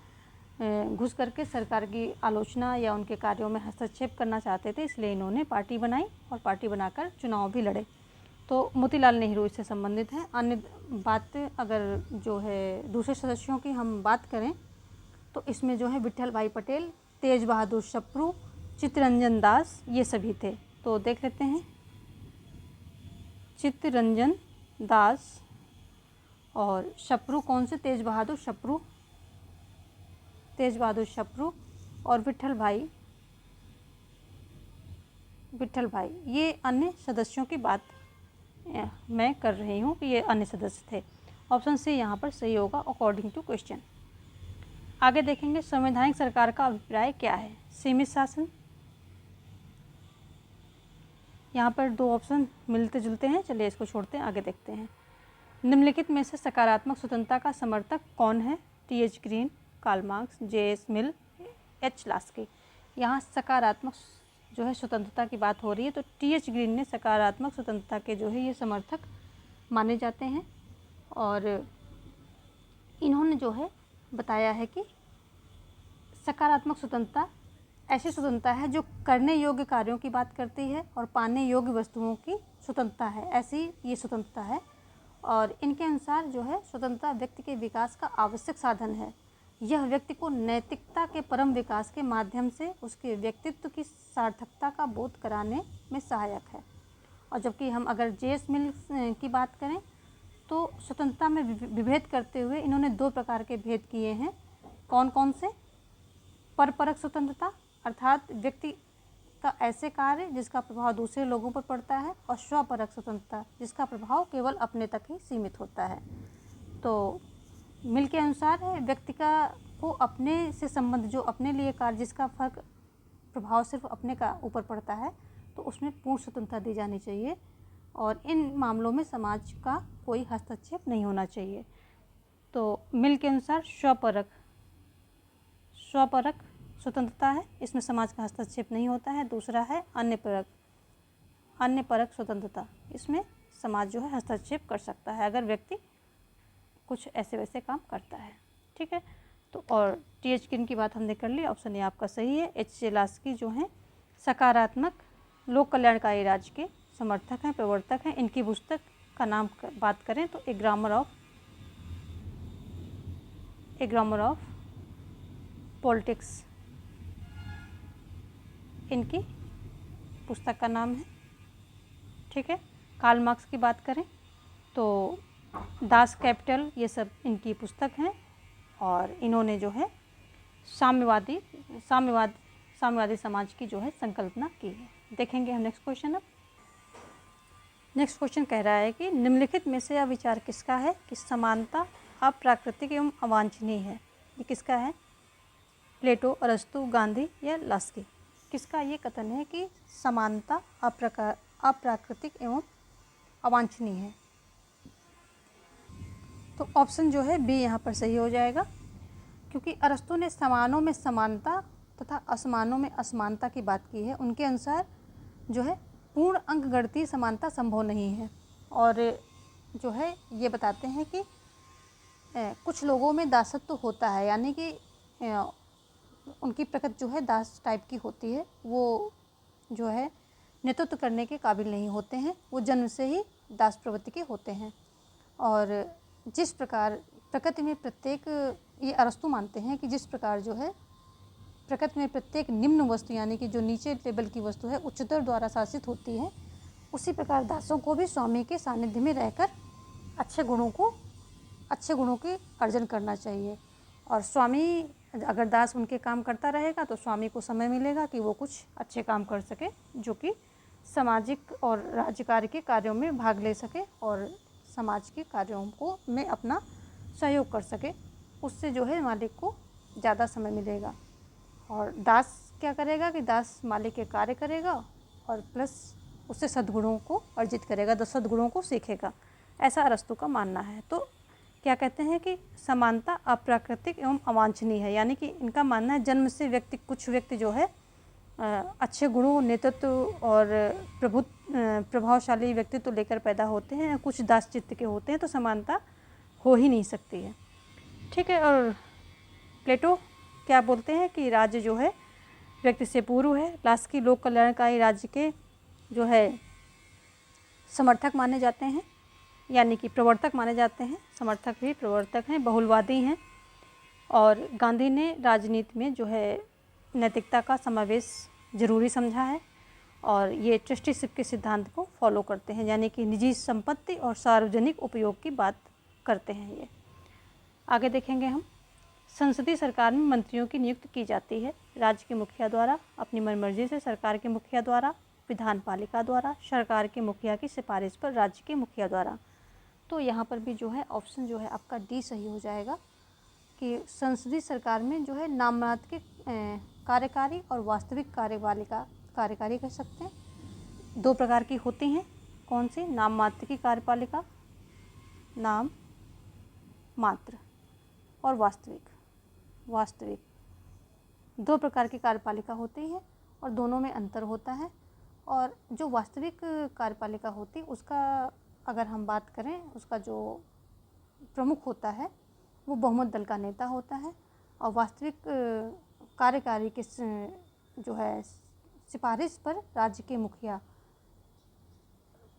घुस करके सरकार की आलोचना या उनके कार्यों में हस्तक्षेप करना चाहते थे, इसलिए इन्होंने पार्टी बनाई और पार्टी बनाकर चुनाव भी लड़े। तो मोतीलाल नेहरू इससे संबंधित हैं। अन्य बात अगर जो है दूसरे सदस्यों की हम बात करें तो इसमें जो है विट्ठल भाई पटेल, तेज बहादुर सप्रू, चित्तरंजन दास, ये सभी थे। तो देख लेते हैं, चित्तरंजन दास और सप्रू कौन से? तेज बहादुर सप्रू, तेज बहादुर सप्रू और विट्ठल भाई, ये अन्य सदस्यों की बात मैं कर रही हूँ कि ये अन्य सदस्य थे। ऑप्शन सी यहाँ पर सही होगा अकॉर्डिंग टू क्वेश्चन। आगे देखेंगे, संवैधानिक सरकार का अभिप्राय क्या है? सीमित शासन, यहाँ पर दो ऑप्शन मिलते जुलते हैं, चलिए इसको छोड़ते हैं, आगे देखते हैं। निम्नलिखित में से सकारात्मक स्वतंत्रता का समर्थक कौन है? T H. Green, Karl Marx, J S. Mill, H. Laski. यहाँ सकारात्मक जो है स्वतंत्रता की बात हो रही है, तो टी.एच. ग्रीन ने सकारात्मक स्वतंत्रता के जो है ये समर्थक माने जाते हैं और इन्होंने जो है बताया है कि सकारात्मक स्वतंत्रता ऐसी स्वतंत्रता है जो करने योग्य कार्यों की बात करती है और पाने योग्य वस्तुओं की स्वतंत्रता है, ऐसी ये स्वतंत्रता है। और इनके अनुसार जो है स्वतंत्रता व्यक्ति के विकास का आवश्यक साधन है। यह व्यक्ति को नैतिकता के परम विकास के माध्यम से उसके व्यक्तित्व की सार्थकता का बोध कराने में सहायक है। और जबकि हम अगर जे.एस. मिल की बात करें तो स्वतंत्रता में विभेद करते हुए इन्होंने दो प्रकार के भेद किए हैं। कौन कौन से? परपरक स्वतंत्रता, अर्थात व्यक्ति का ऐसे कार्य जिसका प्रभाव दूसरे लोगों पर पड़ता है, और स्वपरक स्वतंत्रता जिसका प्रभाव केवल अपने तक ही सीमित होता है। तो मिल के अनुसार है व्यक्ति का को अपने से संबंध, जो अपने लिए कार्य जिसका फर्क प्रभाव सिर्फ अपने का ऊपर पड़ता है, तो उसमें पूर्ण स्वतंत्रता दी जानी चाहिए और इन मामलों में समाज का कोई हस्तक्षेप नहीं होना चाहिए। तो मिल के अनुसार स्वपरक स्वतंत्रता है, इसमें समाज का हस्तक्षेप नहीं होता है। दूसरा है अन्य परक स्वतंत्रता, इसमें समाज जो है हस्तक्षेप कर सकता है अगर व्यक्ति कुछ ऐसे वैसे काम करता है। ठीक है, तो और टी.एच. ग्रीन की बात हमने कर ली, ऑप्शन ए आपका सही है। एच. लास्की जो हैं सकारात्मक लोक कल्याणकारी राज्य के समर्थक हैं, प्रवर्तक हैं। इनकी पुस्तक का नाम बात करें तो ए ग्रामर ऑफ पॉलिटिक्स इनकी पुस्तक का नाम है। ठीक है, कार्ल मार्क्स की बात करें तो दास कैपिटल, ये सब इनकी पुस्तक हैं और इन्होंने जो है साम्यवादी समाज की जो है संकल्पना की है। देखेंगे हम नेक्स्ट क्वेश्चन। अब नेक्स्ट क्वेश्चन कह रहा है कि निम्नलिखित में से यह विचार किसका है कि समानता अप्राकृतिक एवं अवांछनीय है? ये किसका है? प्लेटो, अरस्तु, गांधी या लास्की? किसका ये कथन है कि समानता अप्राकृतिक एवं अवांछनीय है? तो ऑप्शन जो है बी यहाँ पर सही हो जाएगा, क्योंकि अरस्तु ने समानों में समानता तथा असमानों में असमानता की बात की है। उनके अनुसार जो है पूर्ण अंकगणितीय समानता संभव नहीं है और जो है ये बताते हैं कि कुछ लोगों में दासत्व तो होता है, यानी कि उनकी प्रकृति जो है दास टाइप की होती है, वो जो है नेतृत्व करने के काबिल नहीं होते हैं, वो जन्म से ही दास प्रवृत्ति के होते हैं। और जिस प्रकार प्रकृति में प्रत्येक, ये अरस्तु मानते हैं कि जिस प्रकार जो है प्रकृति में प्रत्येक निम्न वस्तु, यानी कि जो नीचे लेवल की वस्तु है, उच्चतर द्वारा शासित होती है, उसी प्रकार दासों को भी स्वामी के सानिध्य में रहकर अच्छे गुणों के अर्जन करना चाहिए। और स्वामी अगर दास उनके काम करता रहेगा तो स्वामी को समय मिलेगा कि वो कुछ अच्छे काम कर सके, जो कि सामाजिक और राज्य कार्य के कार्यों में भाग ले सके और समाज के कार्यों को में अपना सहयोग कर सके। उससे जो है मालिक को ज़्यादा समय मिलेगा। और दास क्या करेगा कि दास मालिक के कार्य करेगा और प्लस उससे सद्गुणों को अर्जित करेगा, तो सद्गुणों को सीखेगा, ऐसा अरस्तु का मानना है। तो क्या कहते हैं कि समानता अप्राकृतिक एवं अवांछनीय है, यानी कि इनका मानना है जन्म से कुछ व्यक्ति जो है अच्छे गुणों, नेतृत्व और प्रभावशाली व्यक्तित्व लेकर पैदा होते हैं, कुछ दास चित्त के होते हैं, तो समानता हो ही नहीं सकती है। ठीक है। और प्लेटो क्या बोलते हैं कि राज्य जो है व्यक्ति से पूर्व है। लास्ट की लोक कल्याणकारी राज्य के जो है समर्थक माने जाते हैं, यानी कि प्रवर्तक माने जाते हैं, समर्थक भी प्रवर्तक हैं, बहुलवादी हैं। और गांधी ने राजनीति में जो है नैतिकता का समावेश जरूरी समझा है और ये ट्रस्टीशिप के सिद्धांत को फॉलो करते हैं, यानी कि निजी संपत्ति और सार्वजनिक उपयोग की बात करते हैं। ये आगे देखेंगे हम। संसदीय सरकार में मंत्रियों की नियुक्ति की जाती है राज्य के मुखिया द्वारा अपनी मनमर्जी से, सरकार के मुखिया द्वारा, विधान पालिका द्वारा, सरकार के मुखिया की सिफारिश पर राज्य के मुखिया द्वारा। तो यहाँ पर भी जो है ऑप्शन जो है आपका डी सही हो जाएगा कि संसदीय सरकार में जो है नाम मात्र के कार्यकारी और वास्तविक कार्यपालिका, कार्यकारी कह सकते हैं, दो प्रकार की होती हैं। कौन सी? नाम मात्र की कार्यपालिका, नाम मात्र, और वास्तविक दो प्रकार की कार्यपालिका होती है और दोनों में अंतर होता है। और जो वास्तविक कार्यपालिका होती है उसका अगर हम बात करें, उसका जो प्रमुख होता है वो बहुमत दल का नेता होता है और वास्तविक कार्यकारी के जो है सिफारिश पर राज्य के मुखिया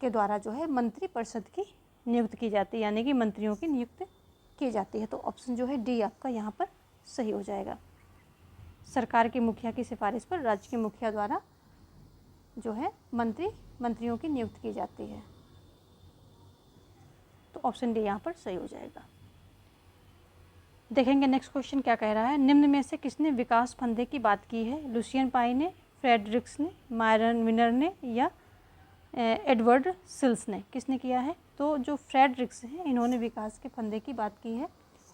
के द्वारा जो है मंत्री परिषद की नियुक्त की जाती है, यानी कि मंत्रियों की नियुक्ति की जाती है। तो ऑप्शन जो है डी आपका यहाँ पर सही हो जाएगा। सरकार के मुखिया की सिफारिश पर राज्य के मुखिया द्वारा जो है मंत्रियों की नियुक्ति की जाती है। तो ऑप्शन डी यहाँ पर सही हो जाएगा। देखेंगे नेक्स्ट क्वेश्चन क्या कह रहा है। निम्न में से किसने विकास फंदे की बात की है? लुसियन पाई ने, फ्रेडरिक्स ने, मायरन विनर ने या एडवर्ड सिल्स ने? किसने किया है? तो जो फ्रेडरिक्स हैं इन्होंने विकास के फंदे की बात की है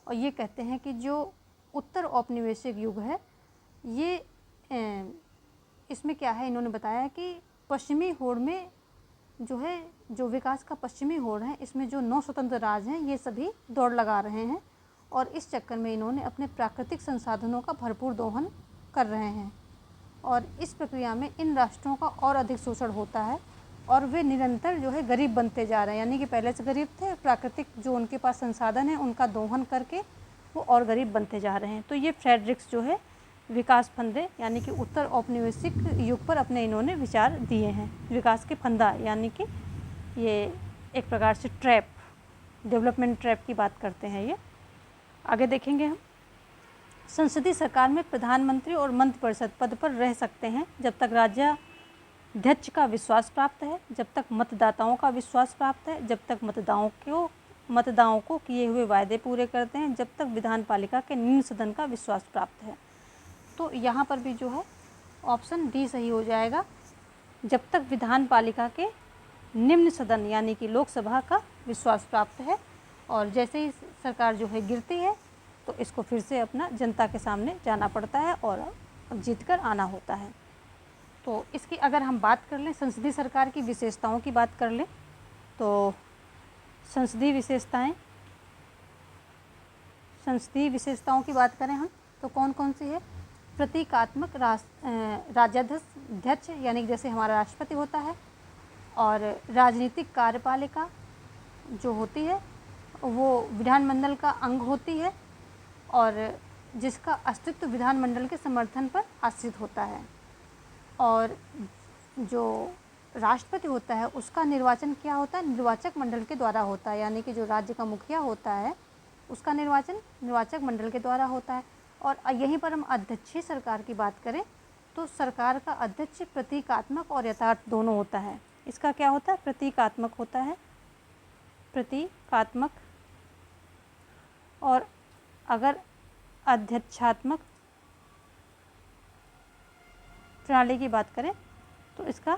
और ये कहते हैं कि जो उत्तर औपनिवेशिक युग है ये इसमें क्या है, इन्होंने बताया कि पश्चिमी होड़ में जो है, जो विकास का पश्चिमी होड़ है, इसमें जो 9 स्वतंत्र राज्य हैं ये सभी दौड़ लगा रहे हैं और इस चक्कर में इन्होंने अपने प्राकृतिक संसाधनों का भरपूर दोहन कर रहे हैं और इस प्रक्रिया में इन राष्ट्रों का और अधिक शोषण होता है और वे निरंतर जो है गरीब बनते जा रहे हैं, यानी कि पहले से गरीब थे, प्राकृतिक जो उनके पास संसाधन है उनका दोहन करके वो और गरीब बनते जा रहे हैं। तो ये फ्रेडरिक्स जो है विकास फंदे यानी कि उत्तर औपनिवेशिक युग पर अपने इन्होंने विचार दिए हैं। विकास के फंदा यानी कि ये एक प्रकार से ट्रैप, डेवलपमेंट ट्रैप की बात करते हैं ये। आगे देखेंगे हम। संसदीय सरकार में प्रधानमंत्री और मंत्रिपरिषद पद पर रह सकते हैं जब तक राज्याध्यक्ष का विश्वास प्राप्त है, जब तक मतदाताओं का विश्वास प्राप्त है, जब तक मतदाताओं को किए हुए वायदे पूरे करते हैं, जब तक विधान पालिका के निम्न सदन का विश्वास प्राप्त है। तो यहाँ पर भी जो है ऑप्शन डी सही हो जाएगा, जब तक विधान पालिका के निम्न सदन यानी कि लोकसभा का विश्वास प्राप्त है और जैसे ही सरकार जो है गिरती है तो इसको फिर से अपना जनता के सामने जाना पड़ता है और जीत कर आना होता है। तो इसकी अगर हम बात कर लें, संसदीय सरकार की विशेषताओं की बात कर लें तो संसदीय विशेषताओं की बात करें हम तो कौन कौन सी है? प्रतीकात्मक राज्याध्यक्ष यानी जैसे हमारा राष्ट्रपति होता है और राजनीतिक कार्यपालिका जो होती है वो विधानमंडल का अंग होती है और जिसका अस्तित्व विधानमंडल के समर्थन पर आश्रित होता है और जो राष्ट्रपति होता है उसका निर्वाचन क्या होता है? निर्वाचक मंडल के द्वारा होता है, यानी कि जो राज्य का मुखिया होता है उसका निर्वाचन निर्वाचक मंडल के द्वारा होता है। और यहीं पर हम अध्यक्षीय सरकार की बात करें तो सरकार का अध्यक्ष प्रतीकात्मक और यथार्थ दोनों होता है। इसका क्या होता है? प्रतीकात्मक होता है, प्रतीकात्मक। और अगर अध्यक्षात्मक प्रणाली की बात करें तो इसका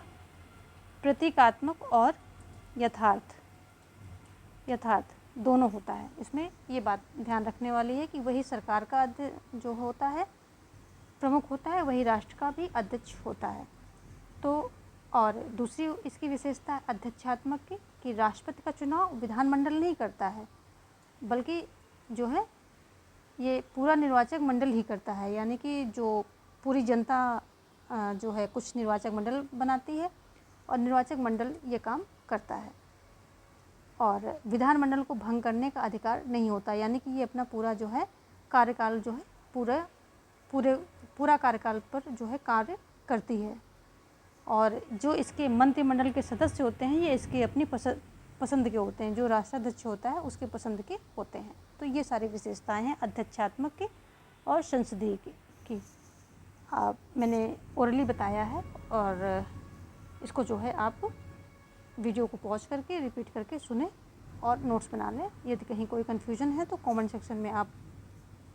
प्रतीकात्मक और यथार्थ दोनों होता है। इसमें ये बात ध्यान रखने वाली है कि वही सरकार का जो होता है प्रमुख होता है वही राष्ट्र का भी अध्यक्ष होता है। तो और दूसरी इसकी विशेषता है अध्यक्षात्मक की, कि राष्ट्रपति का चुनाव विधानमंडल नहीं करता है, बल्कि जो है ये पूरा निर्वाचक मंडल ही करता है, यानी कि जो पूरी जनता जो है कुछ निर्वाचक मंडल बनाती है और निर्वाचक मंडल ये काम करता है। और विधानमंडल को भंग करने का अधिकार नहीं होता, यानी कि ये अपना पूरा जो है कार्यकाल जो है पूरा कार्यकाल पर जो है कार्य करती है। और जो इसके मंत्रिमंडल के सदस्य होते हैं ये इसकी अपनी पसंद के होते हैं, जो राष्ट्राध्यक्ष होता है उसके पसंद के होते हैं। तो ये सारी विशेषताएं हैं अध्यक्षात्मक की और संसदीय की। मैंने ओरली बताया है और इसको जो है आप वीडियो को पॉज करके रिपीट करके सुने और नोट्स बना लें। यदि कहीं कोई कन्फ्यूजन है तो कमेंट सेक्शन में आप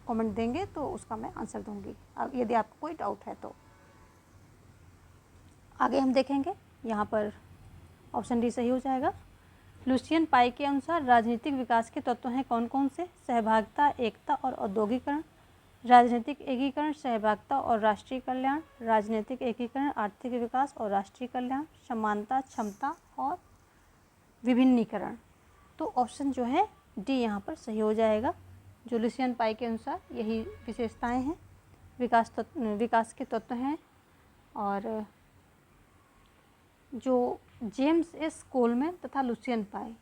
कमेंट देंगे तो उसका मैं आंसर दूंगी, यदि आपको कोई डाउट है तो। आगे हम देखेंगे, यहाँ पर ऑप्शन डी सही हो जाएगा। लुसियन पाई के अनुसार राजनीतिक विकास के तत्व हैं कौन कौन से? सहभागिता, एकता और औद्योगिकरण, राजनीतिक एकीकरण, सहभागिता और राष्ट्रीय कल्याण, राजनीतिक एकीकरण, आर्थिक विकास और राष्ट्रीय कल्याण, समानता, क्षमता और विभिन्नीकरण। तो ऑप्शन जो है डी यहाँ पर सही हो जाएगा। जो लुसियन पाई के अनुसार यही विशेषताएं हैं, विकास के तत्व हैं। और जो जेम्स एस कोलमैन तथा लुसियन पाई,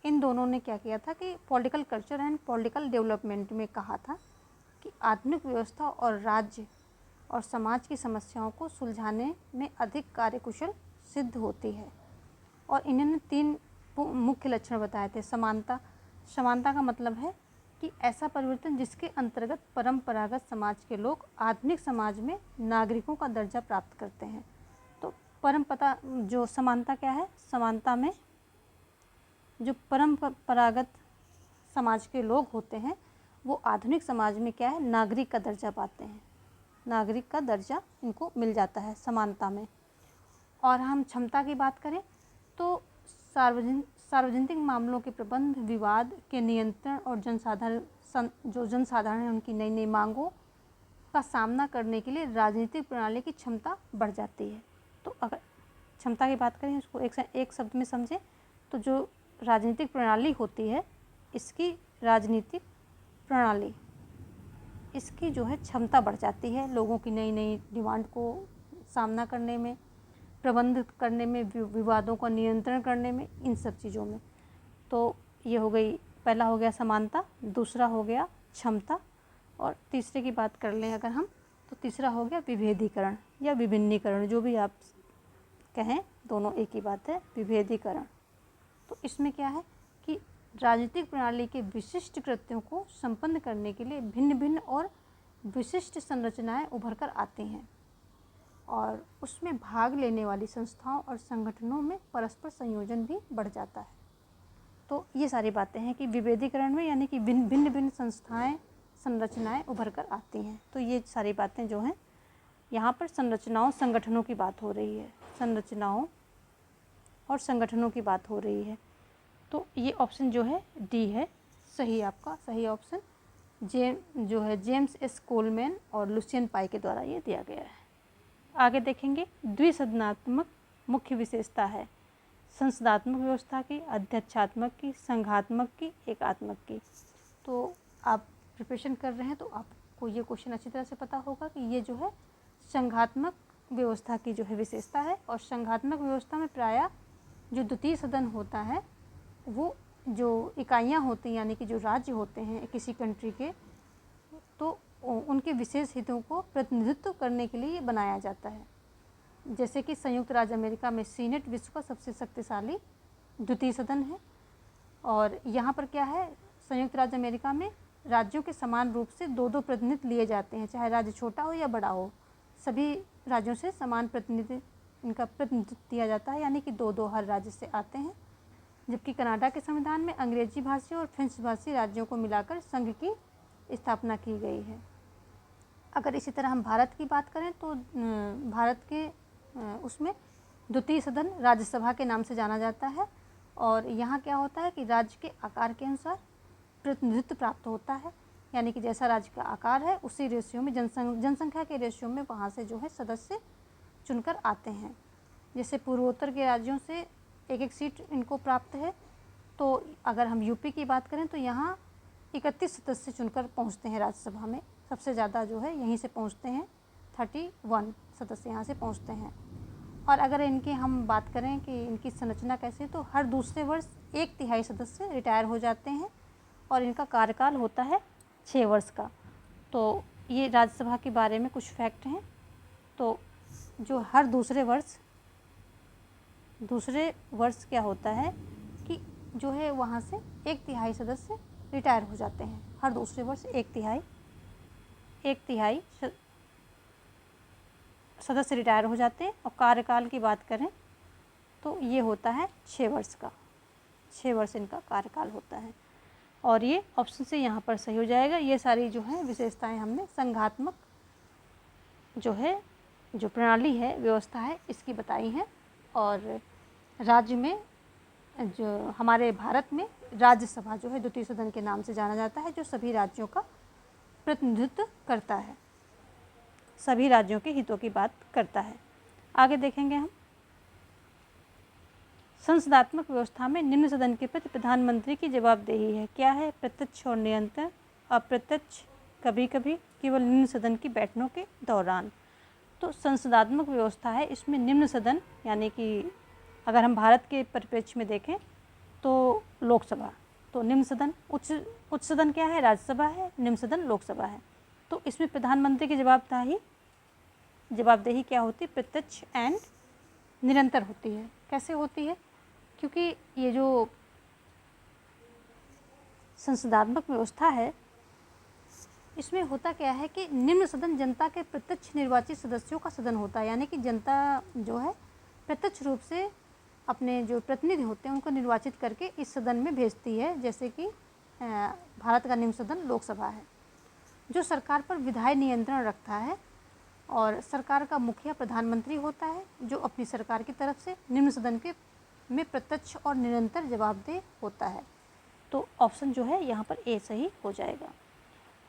इन दोनों ने क्या किया था कि political culture and political development में कहा था कि आधुनिक व्यवस्था और राज्य और समाज की समस्याओं को सुलझाने में अधिक कार्यकुशल सिद्ध होती है। और इन्होंने 3 मुख्य लक्षण बताए थे। समानता का मतलब है कि ऐसा परिवर्तन जिसके अंतर्गत परंपरागत समाज के लोग आधुनिक समाज में नागरिकों का दर्जा प्राप्त करते हैं। तो जो समानता क्या है? समानता में जो परंपरागत समाज के लोग होते हैं वो आधुनिक समाज में क्या है? नागरिक का दर्जा पाते हैं, नागरिक का दर्जा इनको मिल जाता है समानता में। और हम क्षमता की बात करें तो सार्वजनिक मामलों के प्रबंध, विवाद के नियंत्रण और जनसाधारण है उनकी नई नई मांगों का सामना करने के लिए राजनीतिक प्रणाली की क्षमता बढ़ जाती है। तो अगर क्षमता की बात करें, इसको एक शब्द में समझें तो जो राजनीतिक प्रणाली होती है, इसकी राजनीतिक प्रणाली इसकी जो है क्षमता बढ़ जाती है लोगों की नई नई डिमांड को सामना करने में, प्रबंध करने में, विवादों का नियंत्रण करने में, इन सब चीज़ों में। तो ये हो गई, पहला हो गया समानता, दूसरा हो गया क्षमता, और तीसरे की बात कर लें अगर हम तो तीसरा हो गया विभेदीकरण या विभिन्नीकरण, जो भी आप कहें दोनों एक ही बात है, विभेदीकरण। तो इसमें क्या है कि राजनीतिक प्रणाली के विशिष्ट कृत्यों को संपन्न करने के लिए भिन्न भिन्न और विशिष्ट संरचनाएं उभर कर आती हैं और उसमें भाग लेने वाली संस्थाओं और संगठनों में परस्पर संयोजन भी बढ़ जाता है। तो ये सारी बातें हैं कि विभेदीकरण में यानी कि भिन्न भिन्न संस्थाएं, संरचनाएं उभर कर आती हैं। तो ये सारी बातें जो हैं, यहाँ पर संरचनाओं संगठनों की बात हो रही है, संरचनाओं और संगठनों की बात हो रही है। तो ये ऑप्शन जो है डी है सही, आपका सही ऑप्शन जो है जेम्स एस कोलमैन और लुसियन पाई के द्वारा ये दिया गया है। आगे देखेंगे, द्विसदनात्मक मुख्य विशेषता है संसदात्मक व्यवस्था की, अध्यक्षात्मक की, संघात्मक की, एकात्मक की। तो आप प्रिपरेशन कर रहे हैं तो आपको ये क्वेश्चन अच्छी तरह से पता होगा कि ये जो है संघात्मक व्यवस्था की जो है विशेषता है। और संघात्मक व्यवस्था में प्रायः जो द्वितीय सदन होता है वो जो इकाइयाँ होती हैं यानी कि जो राज्य होते हैं किसी कंट्री के, तो उनके विशेष हितों को प्रतिनिधित्व करने के लिए बनाया जाता है। जैसे कि संयुक्त राज्य अमेरिका में सीनेट विश्व का सबसे शक्तिशाली द्वितीय सदन है। और यहाँ पर क्या है, संयुक्त राज्य अमेरिका में राज्यों के समान रूप से 2-2 प्रतिनिधि लिए जाते हैं, चाहे राज्य छोटा हो या बड़ा हो, सभी राज्यों से समान इनका प्रतिनिधित्व दिया जाता है, यानी कि 2-2 हर राज्य से आते हैं। जबकि कनाडा के संविधान में अंग्रेजी भाषी और फ्रेंच भाषी राज्यों को मिलाकर संघ की स्थापना की गई है। अगर इसी तरह हम भारत की बात करें तो भारत के उसमें द्वितीय सदन राज्यसभा के नाम से जाना जाता है। और यहाँ क्या होता है कि राज्य के आकार के अनुसार प्रतिनिधित्व प्राप्त होता है। यानी कि जैसा राज्य का आकार है उसी रेशियो में जनसंख्या के रेशियो में वहाँ से जो है सदस्य चुनकर आते हैं। जैसे पूर्वोत्तर के राज्यों से एक एक सीट इनको प्राप्त है, तो अगर हम यूपी की बात करें तो यहाँ 31 सदस्य चुनकर पहुँचते हैं राज्यसभा में। सबसे ज़्यादा जो है यहीं से पहुँचते हैं, 31 सदस्य यहाँ से पहुँचते हैं। और अगर इनकी हम बात करें कि इनकी संरचना कैसे, तो हर दूसरे वर्ष 1/3 सदस्य रिटायर हो जाते हैं और इनका कार्यकाल होता है 6 वर्ष का। तो ये राज्यसभा के बारे में कुछ फैक्ट हैं। तो जो हर दूसरे वर्ष क्या होता है कि जो है वहाँ से 1/3 सदस्य रिटायर हो जाते हैं। हर दूसरे वर्ष 1/3 सदस्य रिटायर हो जाते हैं। और कार्यकाल की बात करें तो ये होता है 6 वर्ष का, 6 वर्ष इनका कार्यकाल होता है। और ये ऑप्शन से यहाँ पर सही हो जाएगा। ये सारी जो है विशेषताएं हमने संघात्मक जो प्रणाली है, व्यवस्था है, इसकी बताई हैं। और राज्य में जो हमारे भारत में राज्यसभा जो है द्वितीय सदन के नाम से जाना जाता है, जो सभी राज्यों का प्रतिनिधित्व करता है, सभी राज्यों के हितों की बात करता है। आगे देखेंगे हम। संसदात्मक व्यवस्था में निम्न सदन के प्रति प्रधानमंत्री की जवाबदेही है। क्या है? प्रत्यक्ष और निरंतर, अप्रत्यक्ष, कभी कभी, केवल निम्न सदन की बैठकों के दौरान। तो संसदात्मक व्यवस्था है, इसमें निम्न सदन यानी कि अगर हम भारत के परिप्रेक्ष्य में देखें तो लोकसभा, तो निम्न सदन, उच्च सदन क्या है? राज्यसभा है, निम्न सदन लोकसभा है। तो इसमें प्रधानमंत्री की जवाबदेही क्या होती है? प्रत्यक्ष एंड निरंतर होती है। कैसे होती है? क्योंकि ये जो संसदात्मक व्यवस्था है, इसमें होता क्या है कि निम्न सदन जनता के प्रत्यक्ष निर्वाचित सदस्यों का सदन होता है। यानी कि जनता जो है प्रत्यक्ष रूप से अपने जो प्रतिनिधि होते हैं उनको निर्वाचित करके इस सदन में भेजती है। जैसे कि भारत का निम्न सदन लोकसभा है, जो सरकार पर विधायी नियंत्रण रखता है। और सरकार का मुखिया प्रधानमंत्री होता है, जो अपनी सरकार की तरफ से निम्न सदन में प्रत्यक्ष और निरंतर जवाबदेह होता है। तो ऑप्शन जो है यहाँ पर ए सही हो जाएगा।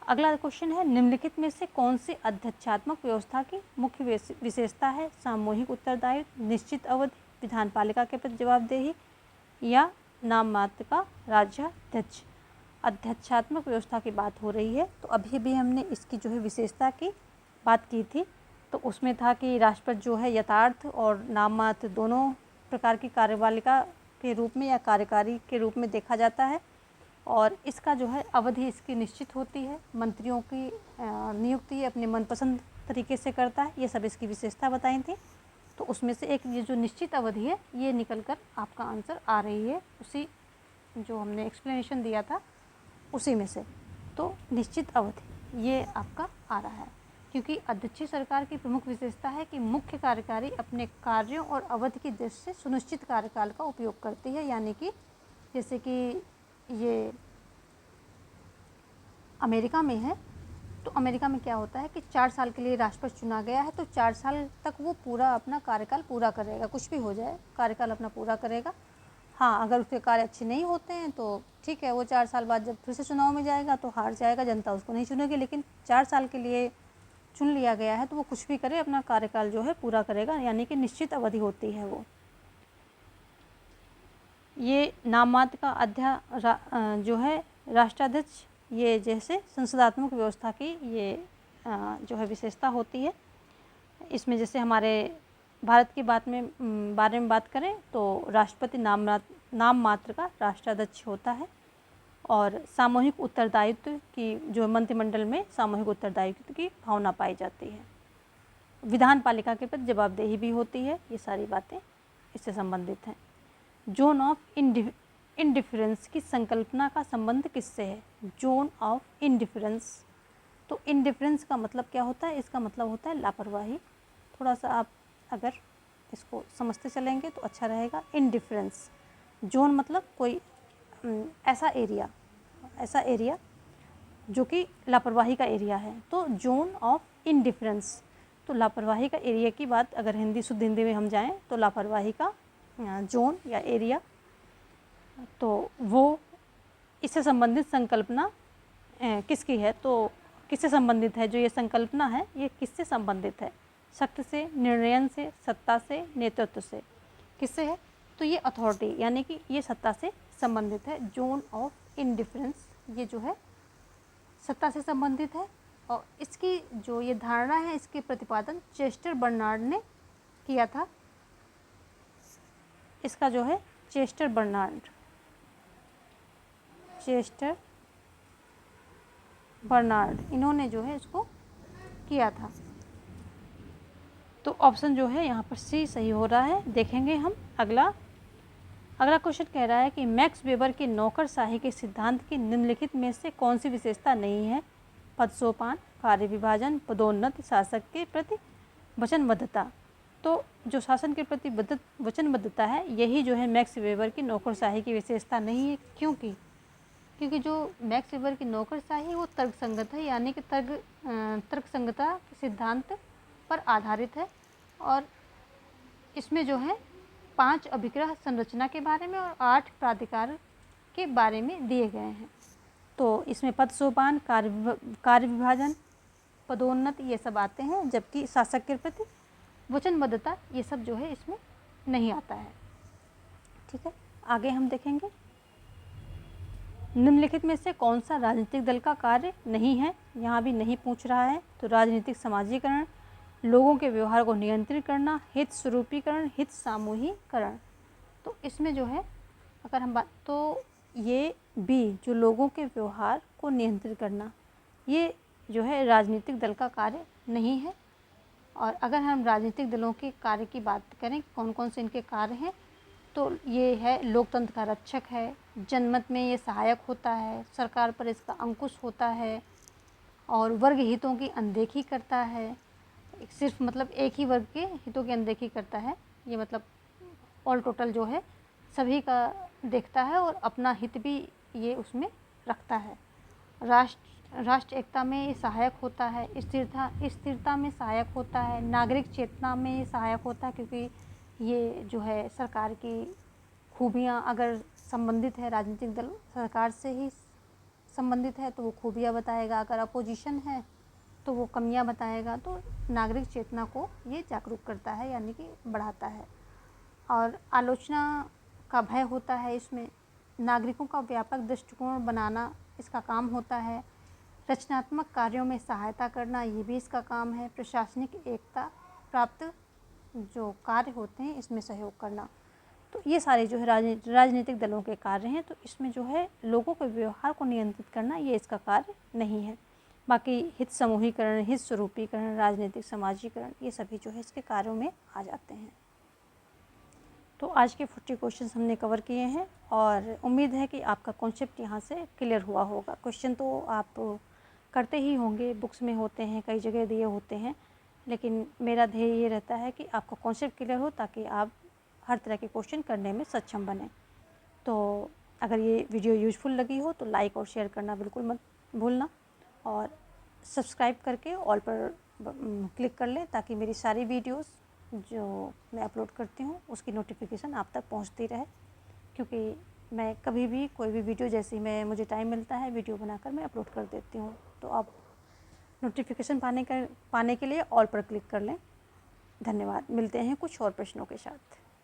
अगला क्वेश्चन है, निम्नलिखित में से कौन सी अध्यक्षात्मक व्यवस्था की मुख्य विशेषता है? सामूहिक उत्तरदायित्व, निश्चित अवधि, विधानपालिका के प्रति जवाबदेही, या नाम मात्र का राज्याध्यक्ष। अध्यक्षात्मक व्यवस्था की बात हो रही है। तो अभी भी हमने इसकी जो है विशेषता की बात की थी। तो उसमें था कि राष्ट्रपति जो है यथार्थ और नाम मात्र दोनों प्रकार की कार्यपालिका के रूप में या कार्यकारी के रूप में देखा जाता है। और इसका जो है अवधि इसकी निश्चित होती है, मंत्रियों की नियुक्ति अपने मनपसंद तरीके से करता है। ये सब इसकी विशेषता बताई थी। तो उसमें से एक ये जो निश्चित अवधि है, ये निकल कर आपका आंसर आ रही है, उसी जो हमने एक्सप्लेनेशन दिया था उसी में से। तो निश्चित अवधि ये आपका आ रहा है, क्योंकि अध्यक्षीय सरकार की प्रमुख विशेषता है कि मुख्य कार्यकारी अपने कार्यों और अवधि की दृष्टि से सुनिश्चित कार्यकाल का उपयोग करती है। यानी कि जैसे कि ये अमेरिका में है, तो अमेरिका में क्या होता है कि 4 साल के लिए राष्ट्रपति चुना गया है, तो 4 साल तक वो पूरा अपना कार्यकाल पूरा करेगा, कुछ भी हो जाए कार्यकाल अपना पूरा करेगा। हाँ, अगर उसके कार्य अच्छे नहीं होते हैं तो ठीक है, वो 4 साल बाद जब फिर से चुनाव में जाएगा तो हार जाएगा, जनता उसको नहीं चुनेगी। लेकिन 4 साल के लिए चुन लिया गया है तो वो कुछ भी करे, अपना कार्यकाल जो है पूरा करेगा, यानी कि निश्चित अवधि होती है वो। ये नाम मात्र का जो है राष्ट्राध्यक्ष, ये जैसे संसदात्मक व्यवस्था की ये जो है विशेषता होती है। इसमें जैसे हमारे भारत की बारे में बात करें तो राष्ट्रपति नाम मात्र का राष्ट्राध्यक्ष होता है। और सामूहिक उत्तरदायित्व की जो मंत्रिमंडल में सामूहिक उत्तरदायित्व की भावना पाई जाती है। विधानपालिका के प्रति जवाबदेही भी होती है। ये सारी बातें इससे संबंधित हैं। जोन ऑफ इंडिफरेंस की संकल्पना का संबंध किससे है? जोन ऑफ इंडिफरेंस, तो इंडिफरेंस का मतलब क्या होता है? इसका मतलब होता है लापरवाही। थोड़ा सा आप अगर इसको समझते चलेंगे तो अच्छा रहेगा। इंडिफरेंस, जोन मतलब कोई ऐसा एरिया जो कि लापरवाही का एरिया है, तो जोन ऑफ इंडिफरेंस। तो लापरवाही का एरिया की बात अगर शुद्ध हिंदी में हम जाएं तो लापरवाही का जोन या एरिया, तो वो इससे संबंधित संकल्पना किसकी है, तो किससे संबंधित है, जो ये संकल्पना है ये किससे संबंधित है, शक्ति से, निर्णयन से, सत्ता से, नेतृत्व से, किससे है, तो ये अथॉरिटी यानी कि ये सत्ता से संबंधित है। जोन ऑफ इंडिफरेंस ये जो है सत्ता से संबंधित है। और इसकी जो ये धारणा है इसके प्रतिपादन चेस्टर बर्नार्ड ने किया था। इसका जो है चेस्टर बर्नार्ड इन्होंने जो है इसको किया था। तो ऑप्शन जो है यहाँ पर सी सही हो रहा है। देखेंगे हम अगला क्वेश्चन कह रहा है कि मैक्स वेबर के नौकरशाही के सिद्धांत की निम्नलिखित में से कौन सी विशेषता नहीं है। पद सोपान, कार्य विभाजन, पदोन्नति, शासक के प्रति वचनबद्धता। तो जो शासन के प्रति वचनबद्धता है यही जो है मैक्स वेबर की नौकरशाही की विशेषता नहीं है। क्योंकि जो मैक्स वेबर की नौकरशाही है वो तर्कसंगत है, यानी कि तर्कसंगता के सिद्धांत पर आधारित है। और इसमें जो है 5 अभिग्रह संरचना के बारे में और 8 प्राधिकार के बारे में दिए गए हैं। तो इसमें पद सोपान, कार्य विभाजन, पदोन्नति ये सब आते हैं, जबकि शासक के प्रति वचनबद्धता ये सब जो है इसमें नहीं आता है। ठीक है, आगे हम देखेंगे निम्नलिखित में से कौन सा राजनीतिक दल का कार्य नहीं है। यहाँ भी नहीं पूछ रहा है। तो राजनीतिक समाजीकरण, लोगों के व्यवहार को नियंत्रित करना, हित स्वरूपीकरण, हित सामूहिकरण। तो इसमें जो है अगर हम बात, तो ये बी जो लोगों के व्यवहार को नियंत्रित करना ये जो है राजनीतिक दल का कार्य नहीं है। और अगर हम राजनीतिक दलों के कार्य की बात करें कौन कौन से इनके कार्य हैं, तो ये है लोकतंत्र का रक्षक है, जनमत में ये सहायक होता है, सरकार पर इसका अंकुश होता है, और वर्ग हितों की अनदेखी करता है। सिर्फ मतलब एक ही वर्ग के हितों की अनदेखी करता है, ये मतलब ऑल टोटल जो है सभी का देखता है और अपना हित भी ये उसमें रखता है। राष्ट्र एकता में ये सहायक होता है, स्थिरता में सहायक होता है, नागरिक चेतना में ये सहायक होता है, क्योंकि ये जो है सरकार की खूबियाँ अगर संबंधित है, राजनीतिक दल सरकार से ही संबंधित है तो वो खूबियाँ बताएगा, अगर अपोजिशन है तो वो कमियां बताएगा। तो नागरिक चेतना को ये जागरूक करता है यानी कि बढ़ाता है। और आलोचना का भय होता है, इसमें नागरिकों का व्यापक दृष्टिकोण बनाना इसका काम होता है। रचनात्मक कार्यों में सहायता करना ये भी इसका काम है। प्रशासनिक एकता प्राप्त जो कार्य होते हैं इसमें सहयोग करना। तो ये सारे जो है राजनीतिक दलों के कार्य हैं। तो इसमें जो है लोगों के व्यवहार को नियंत्रित करना ये इसका कार्य नहीं है। बाकी हित समूहीकरण, हित स्वरूपीकरण, राजनीतिक समाजीकरण ये सभी जो है इसके कार्यों में आ जाते हैं। तो आज के 40 क्वेश्चंस हमने कवर किए हैं और उम्मीद है कि आपका कॉन्सेप्ट यहाँ से क्लियर हुआ होगा। क्वेश्चन तो आप करते ही होंगे, बुक्स में होते हैं, कई जगह दिए होते हैं, लेकिन मेरा ध्येय ये रहता है कि आपका कॉन्सेप्ट क्लियर हो ताकि आप हर तरह के क्वेश्चन करने में सक्षम बने। तो अगर ये वीडियो यूजफुल लगी हो तो लाइक और शेयर करना बिल्कुल मत भूलना, और सब्सक्राइब करके ऑल पर क्लिक कर लें ताकि मेरी सारी वीडियोस जो मैं अपलोड करती हूँ उसकी नोटिफिकेशन आप तक पहुँचती रहे। क्योंकि मैं कभी भी कोई भी वीडियो जैसे ही मुझे टाइम मिलता है वीडियो बनाकर मैं अपलोड कर देती हूँ। तो आप नोटिफिकेशन पाने के लिए ऑल पर क्लिक कर लें। धन्यवाद। मिलते हैं कुछ और प्रश्नों के साथ।